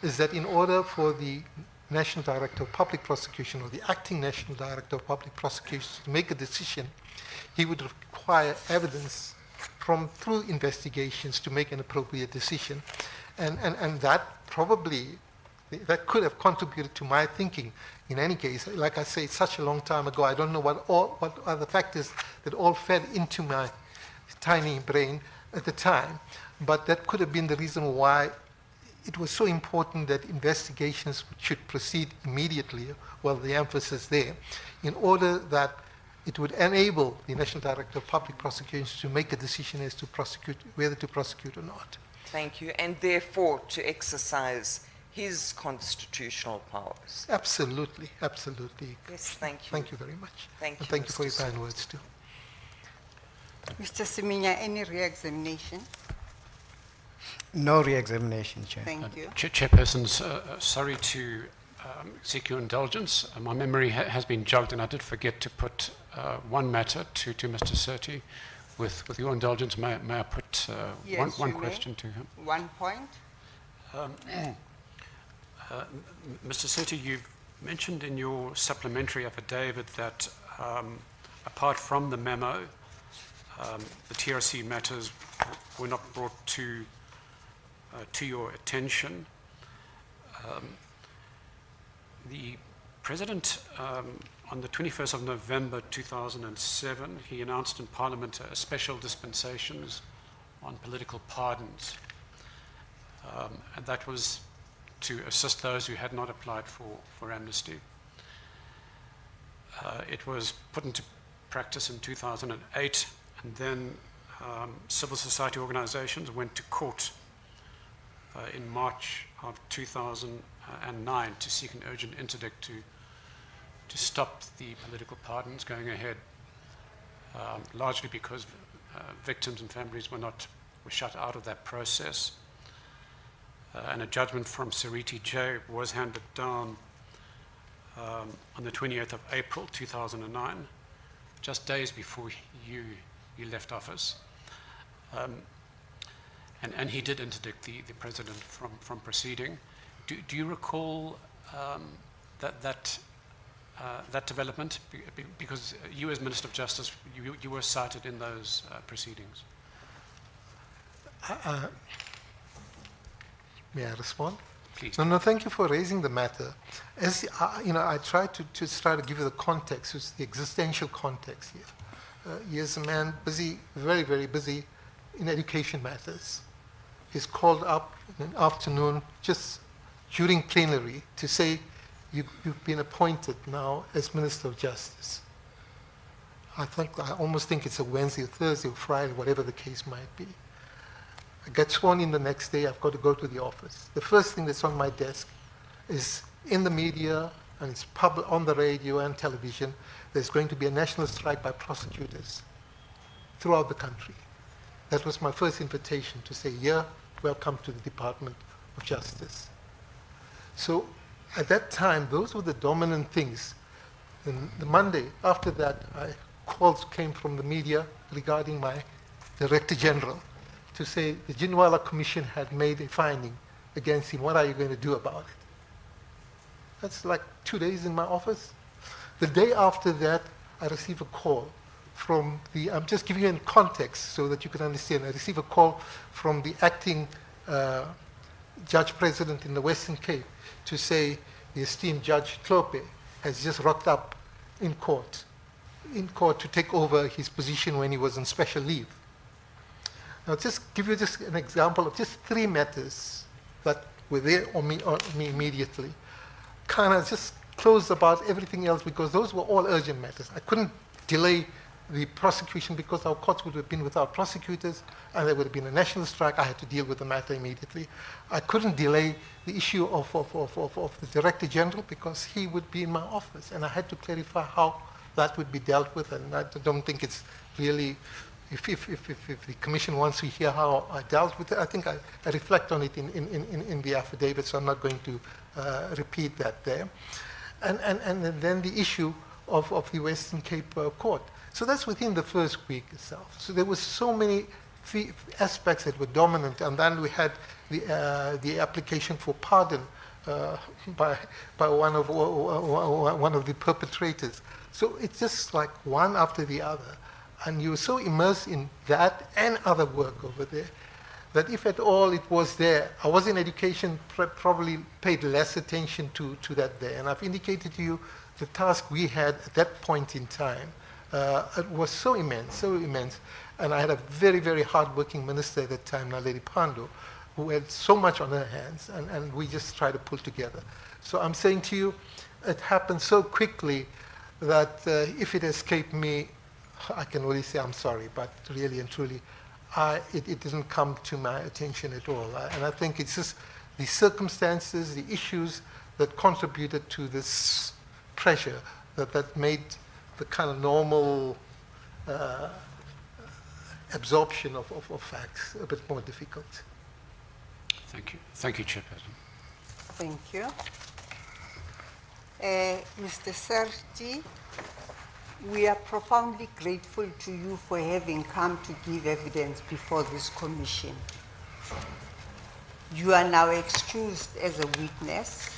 is that in order for the National Director of Public Prosecution or the Acting National Director of Public Prosecution to make a decision, he would require evidence through investigations to make an appropriate decision. And that probably, that could have contributed to my thinking. In any case, like I say, it's such a long time ago, I don't know what are the factors that all fed into my tiny brain at the time, but that could have been the reason why it was so important that investigations should proceed immediately, well, the emphasis there, in order that it would enable the National Director of Public Prosecutions to make a decision as to whether to prosecute or not. Thank you. And therefore to exercise his constitutional powers. Absolutely, absolutely. Yes, thank you. Thank you very much. Thank you, And thank you for your Mr. kind words too. Mr. Siminya, any re-examination? No re-examination, Chair. Thank you. Chairpersons, sorry to seek your indulgence. My memory has been jogged, and I did forget to put one matter to Mr. Surti. With your indulgence, may I put Yes, one you may. question to him? 1 point. Mr. Surti, you've mentioned in your supplementary affidavit that apart from the memo, the TRC matters were not brought to your attention. The President, on the 21st of November 2007, he announced in Parliament a special dispensations on political pardons. And that was to assist those who had not applied for amnesty. It was put into practice in 2008, and then civil society organizations went to court in March of 2009 to seek an urgent interdict to stop the political pardons going ahead, largely because victims and families were shut out of that process. And a judgment from Seriti J was handed down on the 28th of April 2009, just days before you left office. And he did interdict the President from proceeding. Do you recall that development? Because you, as Minister of Justice, you were cited in those proceedings. May I respond? Please. No, thank you for raising the matter. As I try to try to give you the context, which is the existential context here. He is a man busy, very, very busy in education matters. He's called up in an afternoon just during plenary to say, you've been appointed now as Minister of Justice. I almost think it's a Wednesday or Thursday or Friday, whatever the case might be. I get sworn in the next day, I've got to go to the office. The first thing that's on my desk is in the media, and it's on the radio and television, there's going to be a national strike by prosecutors throughout the country. That was my first invitation to say, yeah, welcome to the Department of Justice. So at that time, those were the dominant things. And the Monday after that, calls came from the media regarding my Director General to say the Jinwala Commission had made a finding against him. What are you going to do about it? That's like 2 days in my office. The day after that, I received a call from I'm just giving you in context so that you can understand. I received a call from the acting Judge President in the Western Cape to say the esteemed Judge Khampepe has just rocked up in court to take over his position when he was on special leave. Now, just give you just an example of just 3 matters that were there on me immediately. Kind of just closed about everything else because those were all urgent matters. I couldn't delay the prosecution because our courts would have been without prosecutors and there would have been a national strike. I had to deal with the matter immediately. I couldn't delay the issue of the Director General because he would be in my office and I had to clarify how that would be dealt with, and I don't think it's really, if the Commission wants to hear how I dealt with it, I think I reflect on it in the affidavit, so I'm not going to repeat that there. And then the issue of the Western Cape Court. So that's within the first week itself. So there were so many aspects that were dominant, and then we had the application for pardon by one of the perpetrators. So it's just like one after the other, and you were so immersed in that and other work over there that if at all it was there, I was in education, probably paid less attention to that there. And I've indicated to you the task we had at that point in time. It was so immense, and I had a very, very hard-working minister at that time, Naledi Pandor, who had so much on her hands, and we just tried to pull together. So I'm saying to you, it happened so quickly that if it escaped me, I can only say I'm sorry, but really and truly, it didn't come to my attention at all. And I think it's just the circumstances, the issues that contributed to this pressure that made the kind of normal absorption of facts a bit more difficult. Thank you. Thank you, Chairperson. Thank you. Mr. Serti, we are profoundly grateful to you for having come to give evidence before this commission. You are now excused as a witness,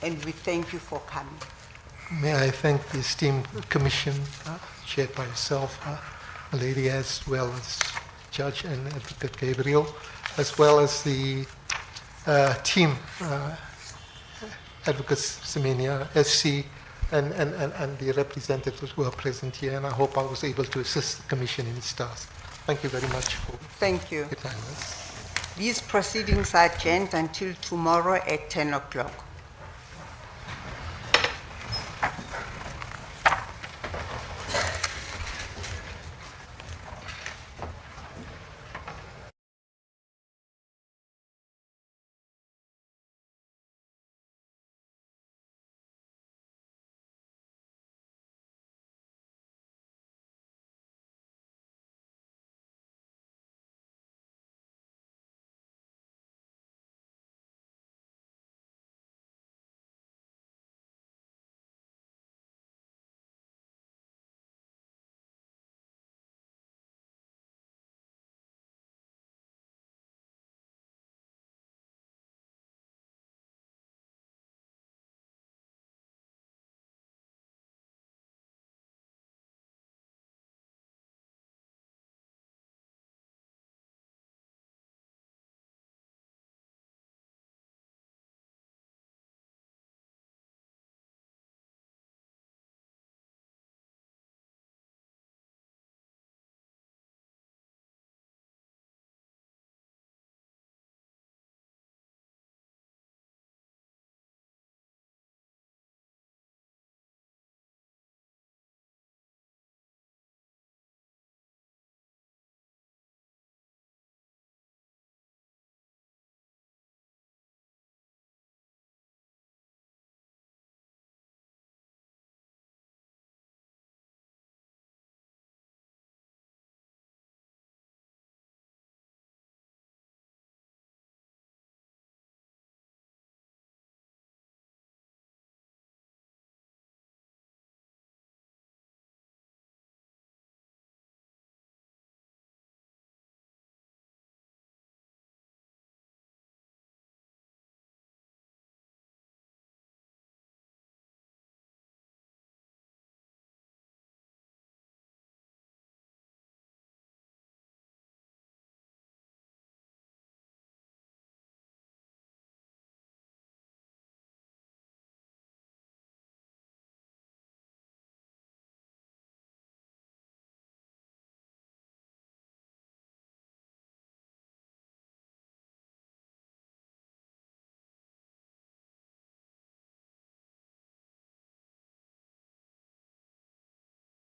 and we thank you for coming. May I thank the esteemed commission, chaired by yourself, a lady, as well as Judge and Advocate Gabriel, as well as the team, Advocates Semenya, SC, and the representatives who are present here, and I hope I was able to assist the Commission in its task. Thank you very much for Thank you. your time. These proceedings are adjourned until tomorrow at 10 o'clock.